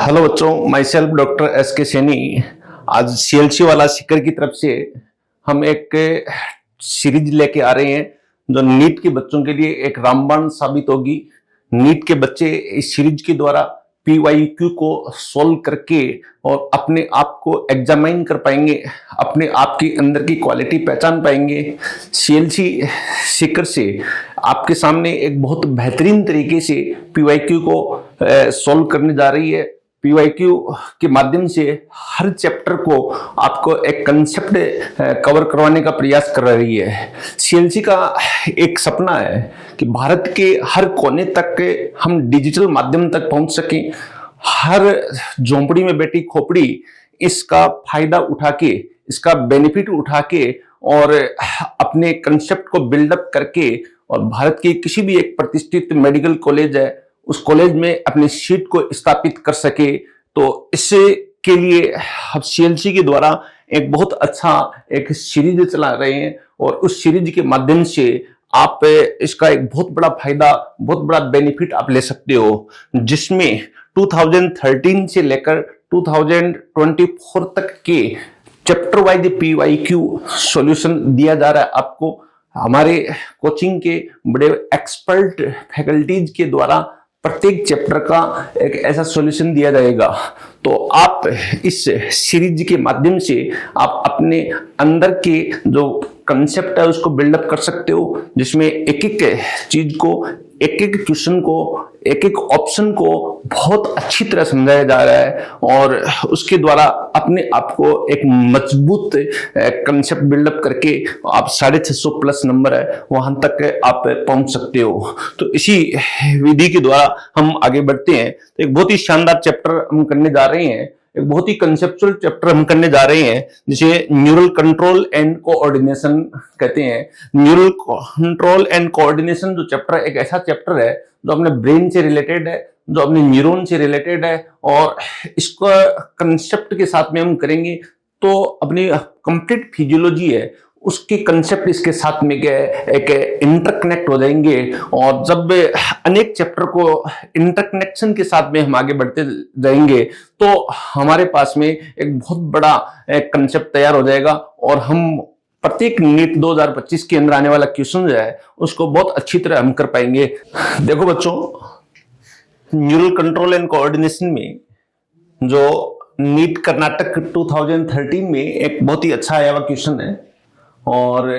Hello बच्चों, my self doctor S के सैनी। आज सीएलसी वाला सीकर की तरफ से हम एक सीरीज लेके आ रहे हैं जो नीट के बच्चों के लिए एक रामबाण साबित होगी। नीट के बच्चे इस सीरीज के द्वारा पीवाईक्यू को सोल्व करके और अपने आप को एग्जामाइन कर पाएंगे, अपने आप के अंदर की क्वालिटी पहचान पाएंगे। सीएलसी सीकर से आपके सामने एक बहुत बेहतरीन तरीके से पीवाईक्यू को सोल्व करने जा रही है। पीवाईक्यू के माध्यम से हर चैप्टर को आपको एक कंसेप्ट कवर करवाने का प्रयास कर रही है। सीएलसी का एक सपना है कि भारत के हर कोने तक हम डिजिटल माध्यम तक पहुंच सकें। हर झोंपड़ी में बैठी खोपड़ी इसका फायदा उठा के, इसका बेनिफिट उठा के और अपने कंसेप्ट को बिल्डअप करके और भारत की किसी भी एक प्रतिष्ठित मेडिकल कॉलेज है उस कॉलेज में अपनी सीट को स्थापित कर सके। तो इससे के लिए हम सीएलसी के द्वारा एक बहुत अच्छा एक सीरीज चला रहे हैं और उस सीरीज के माध्यम से आप इसका एक बहुत बड़ा फायदा, बहुत बड़ा बेनिफिट आप ले सकते हो, जिसमें 2013 से लेकर 2024 तक के चैप्टर वाइज पीवाईक्यू सॉल्यूशन दिया जा रहा है आपको। हमारे कोचिंग के बड़े एक्सपर्ट फैकल्टीज के द्वारा प्रत्येक चैप्टर का एक ऐसा सॉल्यूशन दिया जाएगा। तो आप इस सीरीज के माध्यम से आप अपने अंदर के जो कंसेप्ट है उसको बिल्डअप कर सकते हो, जिसमें एक एक चीज को, एक एक क्वेश्चन को, एक एक ऑप्शन को बहुत अच्छी तरह समझाया जा रहा है और उसके द्वारा अपने आप को एक मजबूत कंसेप्ट बिल्डअप करके आप 650 प्लस नंबर है वहां तक आप पहुंच सकते हो। तो इसी विधि के द्वारा हम आगे बढ़ते हैं। तो एक बहुत ही शानदार चैप्टर हम करने जा रहे हैं, एक बहुत ही कंसेप्चुअल चैप्टर हम करने जा रहे हैं जिसे न्यूरल कंट्रोल एंड कोऑर्डिनेशन कहते हैं। न्यूरल कंट्रोल एंड कोऑर्डिनेशन जो चैप्टर एक ऐसा चैप्टर है जो अपने ब्रेन से रिलेटेड है, जो अपने न्यूरॉन से रिलेटेड है और इसका कंसेप्ट के साथ में हम करेंगे तो अपनी कंप्लीट फिजियोलॉजी है उसके कंसेप्ट इसके साथ में एक इंटरकनेक्ट हो जाएंगे। और जब अनेक चैप्टर को इंटरकनेक्शन के साथ में हम आगे बढ़ते जाएंगे तो हमारे पास में एक बहुत बड़ा कंसेप्ट तैयार हो जाएगा और हम प्रत्येक नीट 2025 के अंदर आने वाला क्वेश्चन जो है उसको बहुत अच्छी तरह हम कर पाएंगे। देखो बच्चों, न्यूरल कंट्रोल एंड कोऑर्डिनेशन में जो नीट कर्नाटक 2013 में एक बहुत ही अच्छा आया हुआ क्वेश्चन है और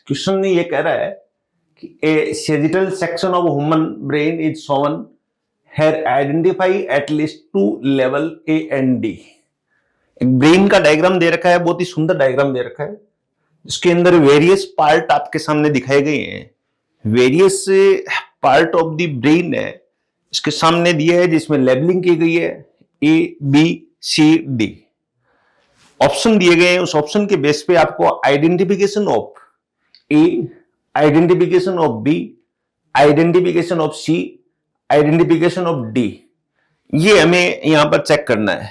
क्वेश्चन ने ये कह रहा है कि a sagittal section of human brain is shown here identify at least 2 level A and D. एक ब्रेन का डायग्राम दे रखा है, बहुत ही सुंदर डायग्राम दे रखा है जिसके अंदर वेरियस पार्ट आपके सामने दिखाए गए हैं। Various part of the brain है इसके सामने दिया है जिसमें लेबलिंग की गई है A B C D. Option दिए गए हैं, उस ऑप्शन के बेस पे आपको identification of A, identification of B, identification of C, identification of D, ये हमें यहां पर चेक करना है।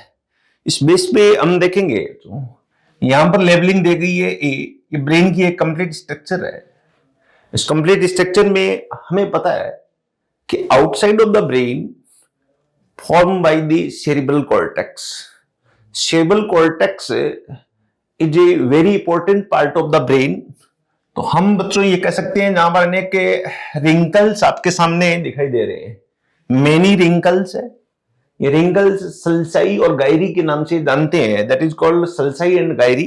इस बेस पे हम देखेंगे तो यहां पर लेबलिंग दी गई है ए, ये ब्रेन की एक कंप्लीट स्ट्रक्चर है। इस कंप्लीट स्ट्रक्चर में हमें पता है कि outside of the brain form by the cerebral cortex. Cerebral cortex is a very important part of the brain. तो हम बच्चों ये कह सकते हैं जहां पर अनेक रिंकल्स आपके सामने दिखाई दे रहे हैं, मेनी रिंकल्स है। ये रिंकल्स सल्साई और गायरी के नाम से जानते हैं, that is called sulci and gyri.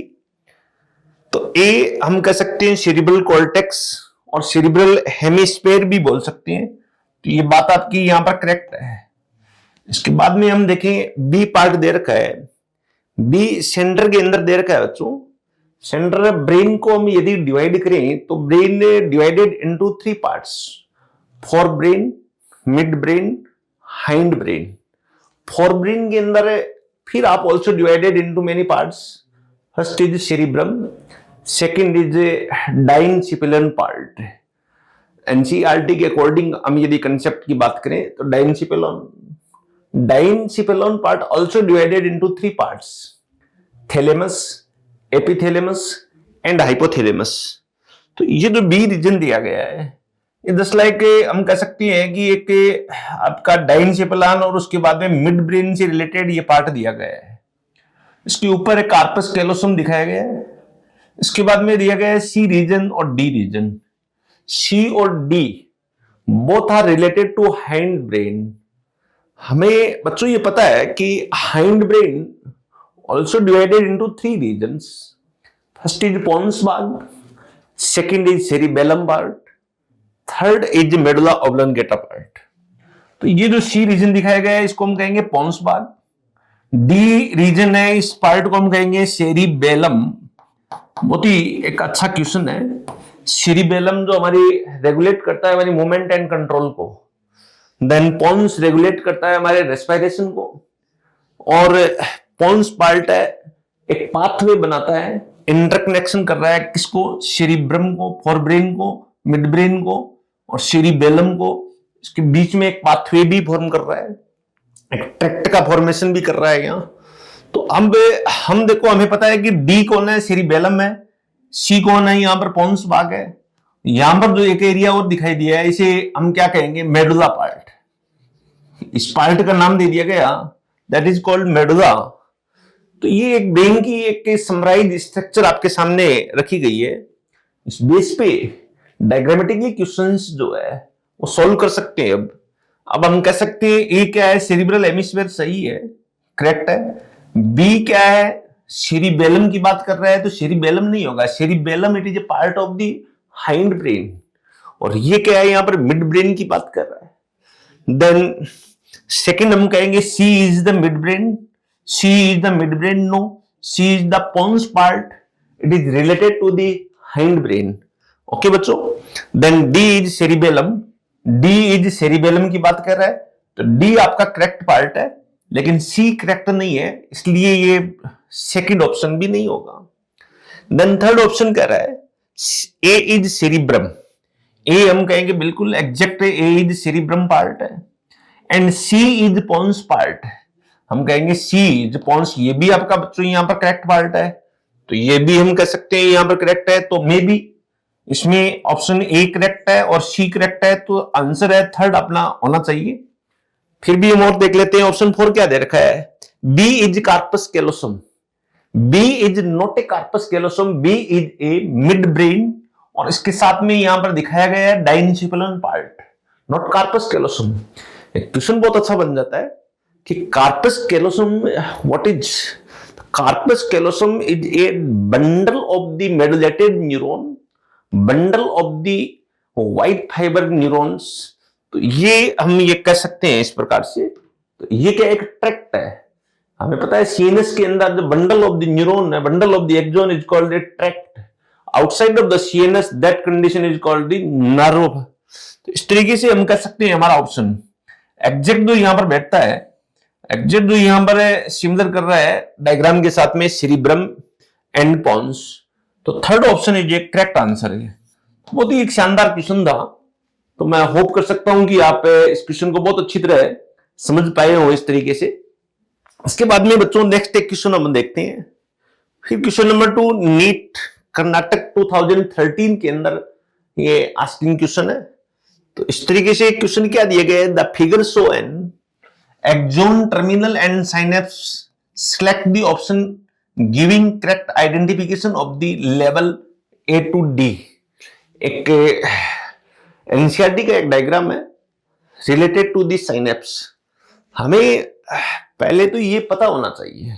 तो ए हम कह सकते हैं सेरिब्रल कॉर्टेक्स और सेरिब्रल हेमिस्फीयर भी बोल सकते हैं। तो ये बात आपकी यहां पर करेक्ट है। इसके बाद में हम देखें बी पार्ट दे रखा है, बी सेंटर के अंदर दे रखा है बच्चों। सेंटर ब्रेन को हम यदि डिवाइड करें तो brain divided into 3 parts, fore brain, mid brain, hind brain. Fore brain के अंदर फिर आप also divided into many parts. First is cerebrum, second is diencephalon part. NCERT के अकॉर्डिंग हम यदि कंसेप्ट की बात करें तो diencephalon part also divided into 3 parts, thalamus, epithalamus and hypothalamus. तो ये जो बी रीजन दिया गया है जस्ट लाइक हम कह सकते हैं कि एक आपका डाइनसेफेलान और उसके बाद में मिड ब्रेन से रिलेटेड ये पार्ट दिया गया है। इसके ऊपर एक कार्पस कैलोसम दिखाया गया है। इसके बाद में दिया गया है सी रीजन और डी रीजन। सी और D both are related to hind brain. हमें बच्चों ये पता है कि hind brain also divided into 3 regions. First is pons भाग, second is cerebellum part, third is medulla oblongata part. तो ये जो सी रीजन दिखाया गया है इसको हम कहेंगे पोन्स भाग। डी रीजन है, इस पार्ट को हम कहेंगे सेरिबेलम। बहुत ही एक अच्छा क्वेश्चन है। सेरिबेलम जो हमारी रेगुलेट करता है हमारी मूवमेंट एंड कंट्रोल को, देन पोन्स रेगुलेट करता है हमारे रेस्पिरेशन को, और पोन्स पार्ट है एक पाथवे बनाता है, इंटरकनेक्शन कर रहा है किसको, सेरिब्रम को, फोरब्रेन को, मिड ब्रेन को और सेरिबेलम को। इसके बीच में एक पाथवे भी फॉर्म कर रहा है, एक ट्रैक्ट का फॉर्मेशन भी कर रहा है यहाँ। तो अब हम देखो, हमें पता है कि डी कौन है, सेरिबेलम है, सी कौन है, यहां पर पोन्स भाग है, यहां पर जो एक एरिया और दिखाई दिया है इसे हम क्या कहेंगे, मेडुला पार्ट। इस पार्ट का नाम दे दिया गया, दैट इज कॉल्ड मेडुला। तो ये एक ब्रेन की एक समराइज स्ट्रक्चर आपके सामने रखी गई है। इस बेस पे डायग्रामेटिकली क्वेश्चंस जो है वो सॉल्व कर सकते हैं। अब हम कह सकते हैं ए क्या है, सेरिब्रल हेमिस्फीयर सही है, करेक्ट है। बी क्या है, सेरिबेलम की बात कर रहा है तो सेरिबेलम नहीं होगा, cerebellum it is a part of the hind brain. और ये क्या है, यहां पर मिड ब्रेन की बात कर रहा है। देन सेकंड हम कहेंगे C is the mid brain, C is the mid brain, no, C is the pons part, it is related to the hind brain. Okay बच्चों। Then D is cerebellum, D is cerebellum की बात कर रहा है तो D आपका correct part है, लेकिन सी करेक्ट नहीं है, इसलिए ये सेकंड ऑप्शन भी नहीं होगा। देन थर्ड ऑप्शन कह रहा है ए इज सेरिब्रम, ए हम कहेंगे बिल्कुल एग्जैक्ट है, ए इज सेरिब्रम पार्ट है, and C is pons part, हम कहेंगे सी इज पोन्स, ये भी आपका बच्चों यहां पर करेक्ट पार्ट है, तो ये भी हम कह सकते हैं यहां पर करेक्ट है। तो मे बी इसमें ऑप्शन ए करेक्ट है और सी करेक्ट है, तो आंसर है थर्ड अपना होना चाहिए। फिर भी हम और देख लेते हैं, ऑप्शन 4 क्या दे रखा है, B is corpus callosum, B is not a corpus callosum, B is a mid brain, और इसके साथ में यहां पर दिखाया गया है diencephalon part, not corpus callosum. एक क्वेश्चन बहुत अच्छा बन जाता है कि corpus callosum what is, corpus callosum is a bundle of the medullated neuron, bundle of the white fibre neurons. तो ये हम ये कह सकते हैं इस प्रकार से। तो ये क्या एक ट्रैक्ट है, हमें पता है सीएनएस के अंदर जो बंडल ऑफ द न्यूरॉन है, bundle of the axon is called a tract, outside of the CNS that condition is called the nerve. तो इस तरीके से हम कह सकते हैं हमारा ऑप्शन एग्जैक्ट जो यहां पर बैठता है, एग्जैक्ट जो यहां पर सिमिलर कर रहा है डायग्राम के साथ में सेरिब्रम एंड पोन्स, तो third option is A correct answer है। बहुत ही एक शानदार क्वेश्चन था, तो मैं होप कर सकता हूं कि आप इस क्वेश्चन को बहुत अच्छी तरह समझ पाए हो इस तरीके से। इसके बाद में बच्चों नेक्स्ट एक क्वेश्चन हम देखते हैं। फिर क्वेश्चन नंबर 2 नीट कर्नाटक 2013 के अंदर ये आस्किंग क्वेश्चन है। तो इस तरीके से क्वेश्चन क्या दिया गया है, the figure show an axon terminal and synapse, select the option giving correct identification of the level A to D. एक एनसीईआरटी का एक डायग्राम है रिलेटेड टू द साइनेप्स। हमें पहले तो ये पता होना चाहिए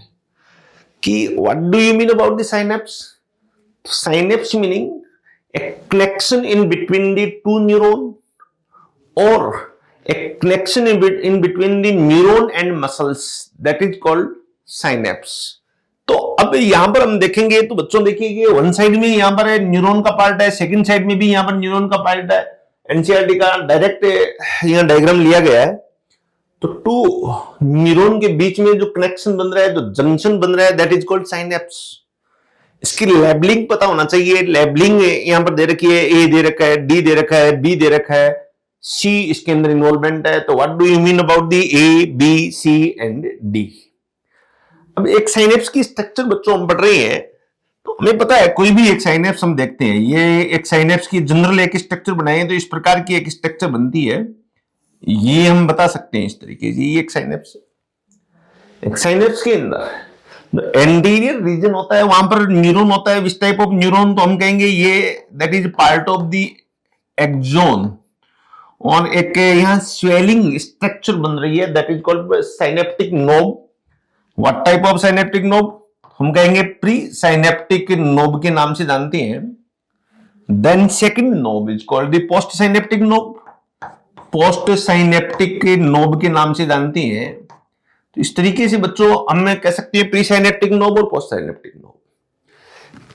कि what do you mean about the synapse. Synapse meaning A connection in between the two neuron और a connection in between the neuron and muscles, that is called synapse। तो अब यहां पर हम देखेंगे तो बच्चों देखिए वन साइड में यहां पर न्यूरॉन का पार्ट है, सेकंड साइड में भी यहां पर न्यूरॉन का पार्ट है। एनसीईआरटी का डायरेक्ट यहां डायग्राम लिया गया है। तो टू न्यूरॉन के बीच में जो कनेक्शन बन रहा है, जो जंक्शन बन रहा है, दैट इज कॉल्ड साइनेप्स। इसकी लेबलिंग पता होना चाहिए। लेबलिंग यहां पर दे रखी है, ए दे रखा है, डी दे रखा है, बी दे रखा है, सी इसके अंदर इन्वॉल्वमेंट है। तो what do you mean about the A B C and D. अब एक साइनेप्स की स्ट्रक्चर बच्चों हम पढ़ रहे हैं तो हमें पता है कोई भी एक साइनेप्स हम देखते हैं, ये एक साइनेप्स की जनरल एक स्ट्रक्चर बनाए तो इस प्रकार की एक स्ट्रक्चर बनती है, ये हम बता सकते हैं इस तरीके से। ये एक साइनेप्स है। एक साइनेप्स के अंदर एंटीरियर रीजन होता है, वहां पर न्यूरॉन होता है, विच टाइप ऑफ न्यूरॉन, तो हम कहेंगे ये that is part of the axon. और एक यहां स्वेलिंग स्ट्रक्चर बन रही है, that is called synaptic knob. What type of synaptic knob? हम कहेंगे प्री साइनेप्टिक नोब के नाम से जानते हैं। Then second knob is called the post synaptic knob, post synaptic knob के नाम से जानते हैं। तो इस तरीके से बच्चों हम कह सकते हैं प्री साइनेप्टिक नोब और post synaptic knob.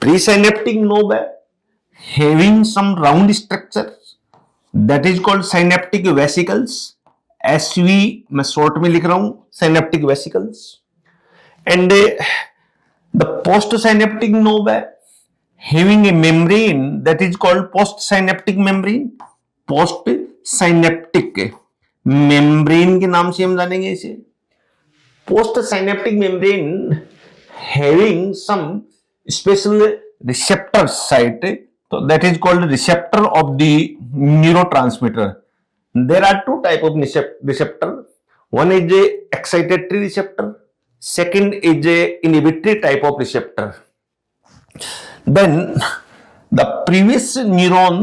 Pre synaptic knob है having some round structure that is called synaptic vesicles, SV मैं शॉर्ट में लिख रहा हूं, synaptic vesicles. And the postsynaptic knob है having a membrane that is called postsynaptic membrane, postsynaptic membrane के नाम से हम जानेंगे इसे। postsynaptic membrane having some special receptor site, so that is called receptor of the neurotransmitter. There are two type of receptor, one is a excitatory receptor, second is a inhibitory type of receptor. Then the previous neuron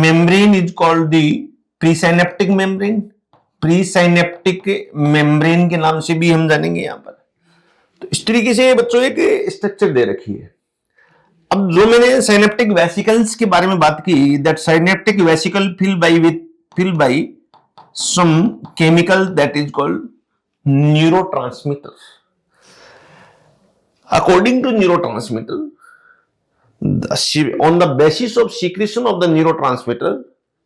membrane is called the presynaptic membrane, presynaptic membrane के नाम से भी हम जानेंगे यहां पर। तो इस तरीके से बच्चों एक स्ट्रक्चर दे रखी है। अब जो मैंने साइनेप्टिक वेसिकल्स के बारे में बात की, that synaptic vesicle fill by some chemical that is called neurotransmitter. According to neurotransmitter, on the basis of secretion of the neurotransmitter,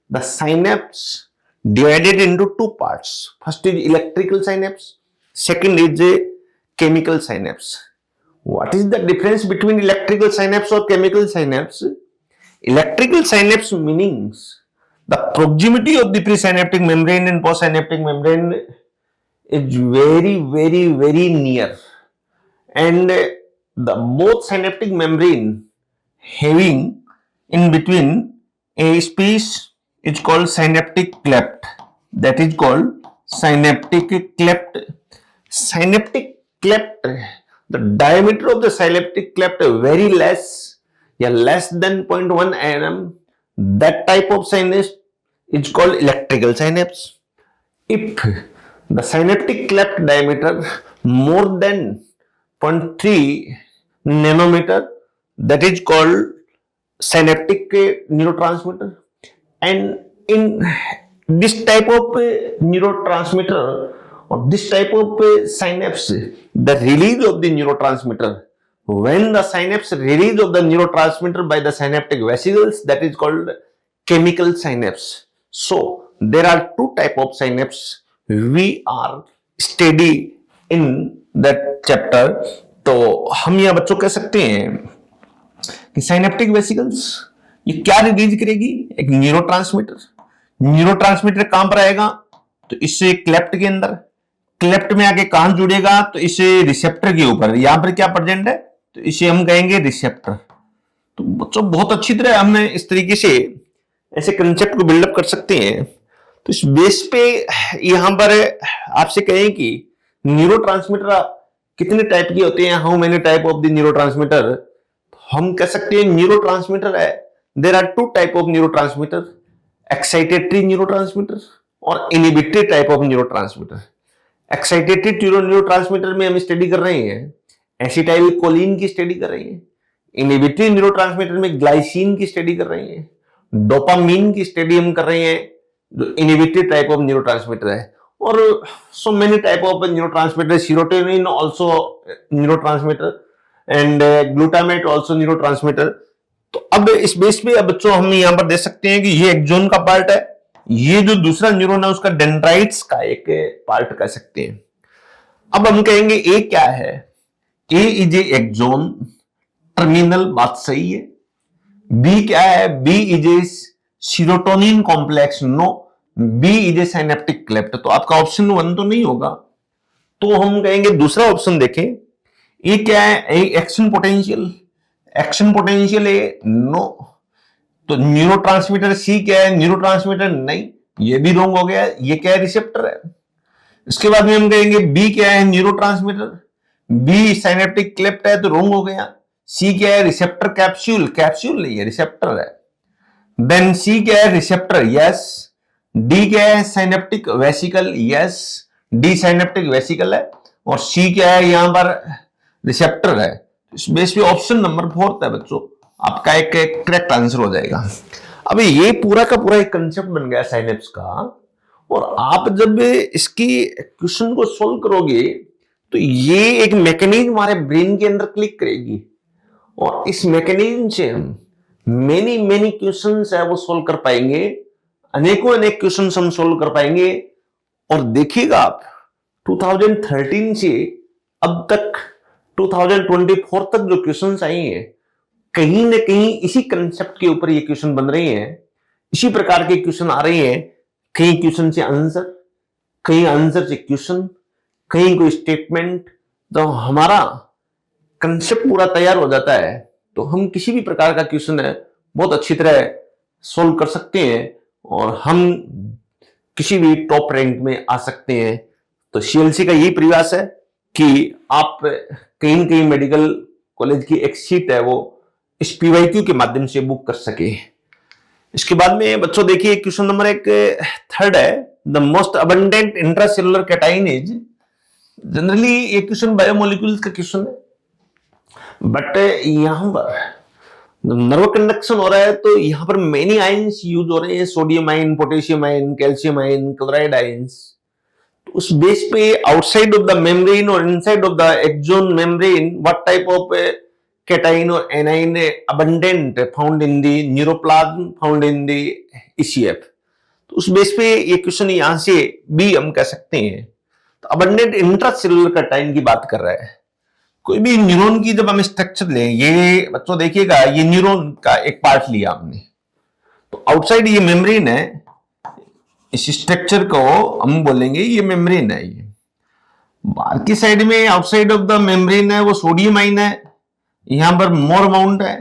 the synapse divided into two parts. First is electrical synapse, second is a chemical synapse. What is the difference between electrical synapse or chemical synapse? Electrical synapse means the proximity of the presynaptic membrane and postsynaptic membrane is very near, and the both synaptic membrane having in between a space is called synaptic cleft, that is called synaptic cleft. Synaptic cleft, the diameter of the synaptic cleft very less, less than 0.1 mm. That type of synapse is called electrical synapse. If the synaptic cleft diameter more than 0.3 nanometer, that is called synaptic neurotransmitter. And in this type of neurotransmitter or this type of synapse, the release of the neurotransmitter, when the synapse release of the neurotransmitter by the synaptic vesicles, that is called chemical synapse. So there are two type of synapse we are study in that chapter. तो हम यह बच्चों कह सकते हैं कि synaptic vesicles ये क्या रिलीज करेगी? एक न्यूरोट्रांसमीटर। न्यूरोट्रांसमीटर कहां पर आएगा? तो इससे क्लेफ्ट के अंदर, क्लेफ्ट में आके कहां जुड़ेगा? तो इसे रिसेप्टर के ऊपर। यहां पर क्या प्रेजेंट है? तो इसे हम कहेंगे रिसेप्टर। तो बच्चों बहुत अच्छी तरह हमने इस तरीके से ऐसे कंसेप्ट को बिल्डअप कर सकते हैं। तो इस बेस पे यहां पर आपसे कहें कि न्यूरोट्रांसमीटर कितने टाइप के होते हैं, how many type of the neurotransmitter, हम कह सकते हैं न्यूरोट्रांसमीटर है, there are two type of neurotransmitter, excitatory neurotransmitter और inhibitory type of neurotransmitter. Excitatory neurotransmitter में हम स्टडी कर रहे हैं एसिटाइल कोलिन की स्टडी कर रहे हैं, इनहिबिटरी न्यूरोट्रांसमीटर में ग्लाइसिन की स्टडी कर रहे हैं, डोपामीन की स्टडी हम कर रहे हैं जो इनहिबिटरी टाइप ऑफ न्यूरोट्रांसमीटर है, और so many type of neurotransmitter, serotonin also neurotransmitter and glutamate also neurotransmitter. तो अब इस बेस पे अब बच्चों हम यहां पर देख सकते हैं कि ये एक्सोन का पार्ट है, ये जो दूसरा न्यूरॉन है उसका डेंड्राइट्स का एक पार्ट कह सकते हैं। अब हम कहेंगे ए क्या है? A is a axon, terminal बात सही है। बी क्या है? B is a serotonin complex, no, B is a synaptic cleft. तो आपका ऑप्शन 1 तो नहीं होगा, तो हम कहेंगे दूसरा ऑप्शन देखें। ए क्या है? A action potential, action potential है, नो। तो न्यूरोट्रांसमीटर सी क्या है, न्यूरोट्रांसमीटर नहीं, ये भी रॉन्ग हो गया, ये क्या है, रिसेप्टर है। इसके बाद में हम कहेंगे बी क्या है, न्यूरोट्रांसमीटर, बी साइनेप्टिक क्लेफ्ट है तो रॉन्ग हो गया। सी क्या है, रिसेप्टर कैप्सूल, कैप्सूल नहीं है, रिसेप्टर है। देन सी क्या है, रिसेप्टर, यस। डी क्या है, synaptic vesicle, yes, D synaptic vesicle है। और सी क्या है, यहां पर रिसेप्टर है। इस बेस पे ऑप्शन नंबर 4 है बच्चों, आपका एक करेक्ट आंसर हो जाएगा। अब ये पूरा का पूरा एक कंसेप्ट बन गया साइनेप्स का, और आप जब इसकी क्वेश्चन को सोल्व करोगे तो ये एक मैकेनिज्म हमारे ब्रेन के अंदर क्लिक करेगी, और इस मैकेनिज्म से हम मेनी क्वेश्चंस है वो सोल्व कर पाएंगे, अनेकों अनेक क्वेश्चंस हम सोल्व कर पाएंगे। और देखिएगा आप 2013 से अब तक 2024 तक जो क्वेश्चंस आए हैं, कहीं ना कहीं इसी कंसेप्ट के ऊपर ये क्वेश्चन बन रहे हैं, इसी प्रकार के क्वेश्चन आ रहे हैं। कहीं क्वेश्चन से आंसर, कहीं आंसर से क्वेश्चन, कहीं कोई स्टेटमेंट। तो हमारा कंसेप्ट पूरा तैयार हो जाता है तो हम किसी भी प्रकार का क्वेश्चन है बहुत अच्छी तरह सोल्व कर सकते हैं, और हम किसी भी टॉप रैंक में आ सकते हैं। तो सीएलसी का यही प्रयास है कि आप कहीं न कहीं मेडिकल कॉलेज की एक सीट है वो इस पीवाईक्यू के माध्यम से बुक कर सके। इसके बाद में बच्चों देखिए क्वेश्चन नंबर एक थर्ड है, the most abundant intracellular cation is. Generally ये क्वेश्चन बायोमोलिक्यूल्स का क्वेश्चन है, बट यहां पर नर्व कंडक्शन हो रहा है तो यहां पर मेनी आयंस यूज हो रहे हैं, sodium ion, potassium ion, calcium ion, chloride ions. तो उस बेस पे आउटसाइड ऑफ द मेम्ब्रेन और inside of the axon membrane what type of cation और anion abundant found in the neuroplasm, found in the ECF. तो उस base पे ये question यहां से भी हम कह सकते हैं। तो अबंडेंट इंट्रासेलुलर कैटाइन की बात कर रहा है। कोई भी न्यूरॉन की जब हम स्ट्रक्चर लें, ये बच्चों देखिएगा ये न्यूरॉन का एक पार्ट लिया हमने, तो आउटसाइड ये मेम्ब्रेन है, इस स्ट्रक्चर को हम बोलेंगे ये मेम्ब्रेन है। ये बाहर की साइड में आउटसाइड ऑफ द मेम्ब्रेन है वो सोडियम आयन है, यहां पर मोर अमाउंट है,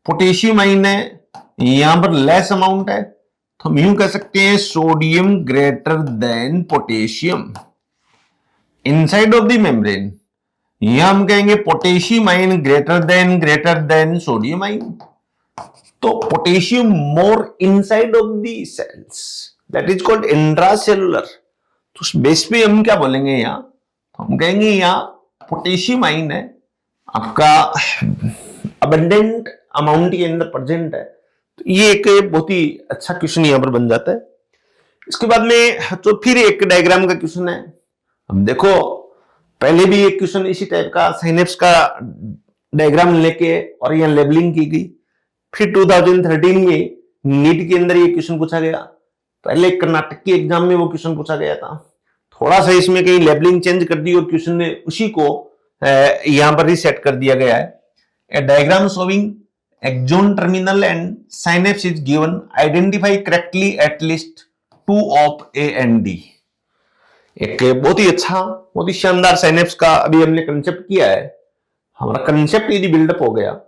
पोटेशियम आयन है, यहां पर लेस अमाउंट है। तो हम यूं कह सकते हैं sodium greater than potassium inside of the membrane. यहां हम कहेंगे potassium ion greater than sodium ion. तो potassium more inside of the cells, that is called intracellular. तो उस बेस पे हम क्या बोलेंगे यहां, तो हम कहेंगे यहां पोटेशियम आयन है आपका अबंडेंट अमाउंट के अंदर प्रेजेंट है। तो ये एक बहुत ही अच्छा क्वेश्चन यहां पर बन जाता है। इसके बाद में तो फिर एक डायग्राम का क्वेश्चन है। हम देखो पहले भी एक क्वेश्चन इसी टाइप का साइनेप्स का डायग्राम लेके और यहां लेबलिंग की गई। फिर 2013 में नीट के अंदर ये क्वेश्चन पूछा गया, पहले कर्नाटक के एग्जाम में वो क्वेश्चन पूछा गया था। थोड़ा सा इसमें कहीं लेबलिंग चेंज कर दी और क्वेश्चन ने उसी को यहां पर रिसेट कर दिया गया है। A diagram showing axon terminal and synapse is given, identify correctly at least 2 of A and D. एक बहुत ही अच्छा, बहुत ही शानदार साइनेप्स का अभी हमने कंसेप्ट किया है। हमारा कंसेप्ट यदि बिल्डअप हो गया,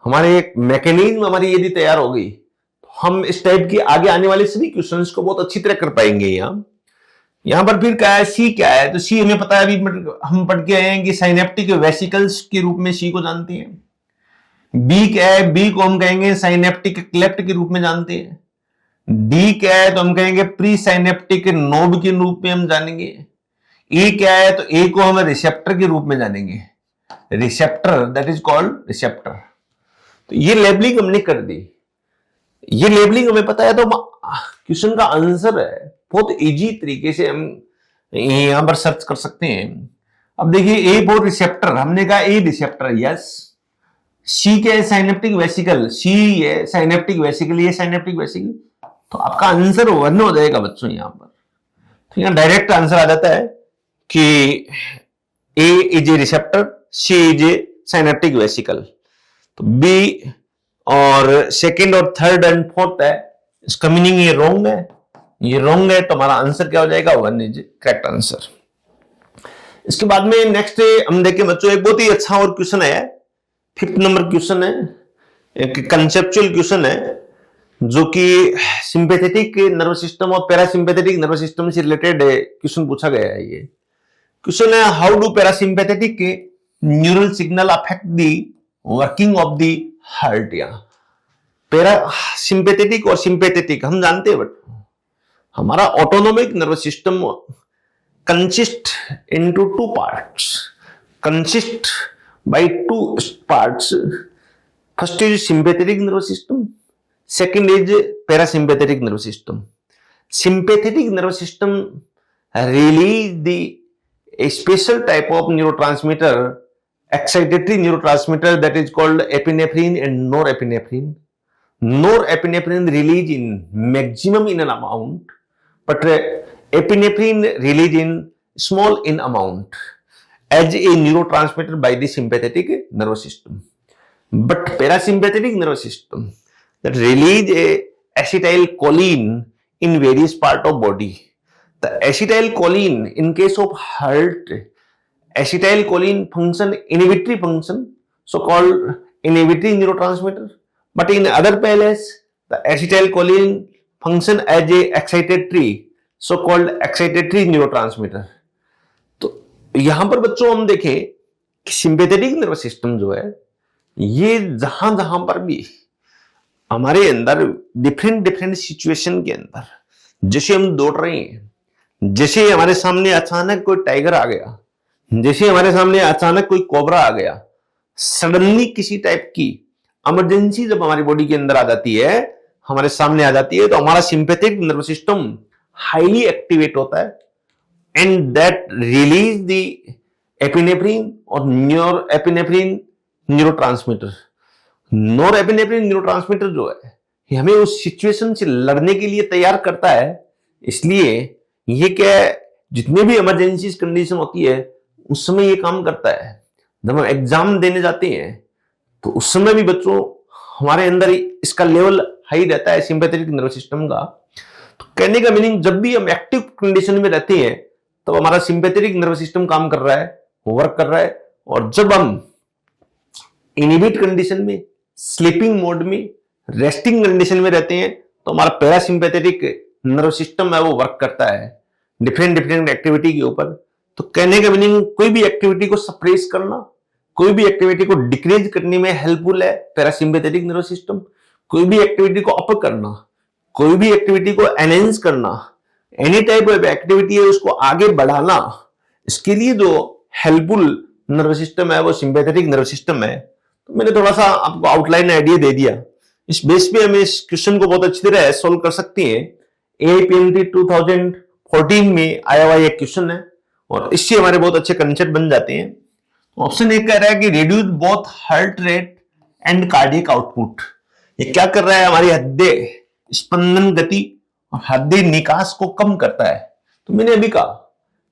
हमारे एक मैकेनिज्म हमारी यदि तैयार हो गई, तो हम इस टाइप की आगे आने वाले सभी क्वेश्चंस को बहुत अच्छी तरह कर पाएंगे। यहां पर फिर क्या है, सी क्या है, तो सी हमें पता है, अभी हम पढ़ के आए हैं कि साइनेप्टिक वेसिकल्स के रूप में सी को जानते हैं। बी क्या है, बी को हम कहेंगे साइनेप्टिक क्लेफ्ट के रूप में जानते हैं। डी क्या है, तो हम कहेंगे प्री साइनेप्टिक नोड के रूप में हम जानेंगे। ए क्या है, तो ए को हम रिसेप्टर के रूप में जानेंगे, receptor, that is called receptor. तो ये लेबलिंग हमने कर दी, ये लेबलिंग हमें पता है तो क्वेश्चन का आंसर है बहुत इजी तरीके से हम यहां पर सर्च कर सकते हैं। अब देखिए ए फॉर रिसेप्टर, हमने कहा ए रिसेप्टर, यस। सी क्या है, साइनेप्टिक वेसिकल, सी है साइनेप्टिक वेसिकल, ये साइनेप्टिक वेसिकल। तो आपका आंसर 1 हो जाएगा बच्चों यहां पर। तो यहां डायरेक्ट आंसर आ जाता है कि A is a receptor, C is a synaptic vesicle. तो बी और सेकंड और थर्ड एंड फोर्थ है, इसका मीनिंग ये रॉन्ग है, ये रॉन्ग है। तो हमारा आंसर क्या हो जाएगा, 1 इज करेक्ट आंसर। इसके बाद में नेक्स्ट हम देखें बच्चों, एक बहुत ही अच्छा और क्वेश्चन है, 5th नंबर क्वेश्चन है, एक कंसेप्चुअल क्वेश्चन है जो कि सिंपैथेटिक नर्वस सिस्टम और पैरासिम्पैथेटिक नर्वस सिस्टम से रिलेटेड क्वेश्चन पूछा गया है। ये क्वेश्चन है, how do parasympathetic neural signal affect the working of the heart. या पैरासिम्पैथेटिक और सिंपैथेटिक हम जानते हैं, बट हमारा autonomic nervous system consist into two parts, consist by two parts. First is sympathetic nervous system, second is parasympathetic nervous system. Sympathetic nervous system release the a special type of neurotransmitter, excitatory neurotransmitter, that is called epinephrine and norepinephrine. Norepinephrine release in maximum in an amount, but epinephrine release in small in amount as a neurotransmitter by the sympathetic nervous system. But parasympathetic nervous system that release a acetylcholine in various part of body. The acetylcholine, in case of heart, acetylcholine function inhibitory function, so called inhibitory neurotransmitter. But in other places, the acetylcholine function as a excitatory, so called excitatory neurotransmitter. तो यहां पर बच्चों हम देखें कि sympathetic nervous system जो है, ये जहां जहां पर भी हमारे अंदर डिफरेंट सिचुएशन के अंदर, जैसे हम दौड़ रहे हैं, जैसे हमारे सामने अचानक कोई टाइगर आ गया, जैसे हमारे सामने अचानक कोई कोबरा आ गया, सडनली किसी टाइप की इमरजेंसी जब हमारी बॉडी के अंदर आ जाती है, हमारे सामने आ जाती है, तो हमारा sympathetic nervous system highly activate होता है and that release the epinephrine और नॉरएपिनेफ्रिन न्यूरोट्रांसमीटर। नॉरएपिनेफ्रिन न्यूरोट्रांसमीटर जो है, ये हमें उस सिचुएशन से लड़ने के लिए तैयार करता है। इसलिए ये क्या है, जितने भी इमरजेंसी कंडीशन होती है उस समय ये काम करता है। जब हम एग्जाम देने जाते हैं तो उस समय भी बच्चों हमारे अंदर इसका लेवल हाई रहता है सिंपैथेटिक नर्वस सिस्टम का। तो कहने का मीनिंग, जब भी हम एक्टिव कंडीशन में रहते हैं तब हमारा सिंपैथेटिक नर्वस सिस्टम काम कर रहा है, वर्क कर रहा है, और जब हम इनहिबिट कंडीशन में, स्लीपिंग मोड में, रेस्टिंग कंडीशन में रहते हैं तो हमारा पैरासिम्पैथेटिक नर्वस सिस्टम है वो वर्क करता है डिफरेंट एक्टिविटी के ऊपर। तो कहने का मीनिंग, कोई भी एक्टिविटी को सप्रेस करना, कोई भी एक्टिविटी को डिक्रीज करने में हेल्पफुल है पैरासिम्पैथेटिक नर्वस सिस्टम। कोई भी एक्टिविटी को अप करना, कोई भी एक्टिविटी को एनहेंस करना, एनी टाइप ऑफ एक्टिविटी है उसको आगे बढ़ाना, इसके लिए जो हेल्पफुल नर्वस सिस्टम है वो सिंपैथेटिक नर्वस सिस्टम है। तो मैंने थोड़ा सा आपको आउटलाइन आइडिया दे दिया। इस बेस पे हम इस क्वेश्चन को बहुत अच्छी तरह सोल्व कर सकते हैं। AIPMT 2014 में आया हुआ एक क्वेश्चन है और इससे हमारे बहुत अच्छे कंसेप्ट बन जाते हैं। ऑप्शन एक कह रहा है कि reduce both heart rate and cardiac output. ये क्या कर रहा है, हमारी हृदय स्पंदन गति और हृदय निकास को कम करता है। तो मैंने अभी कहा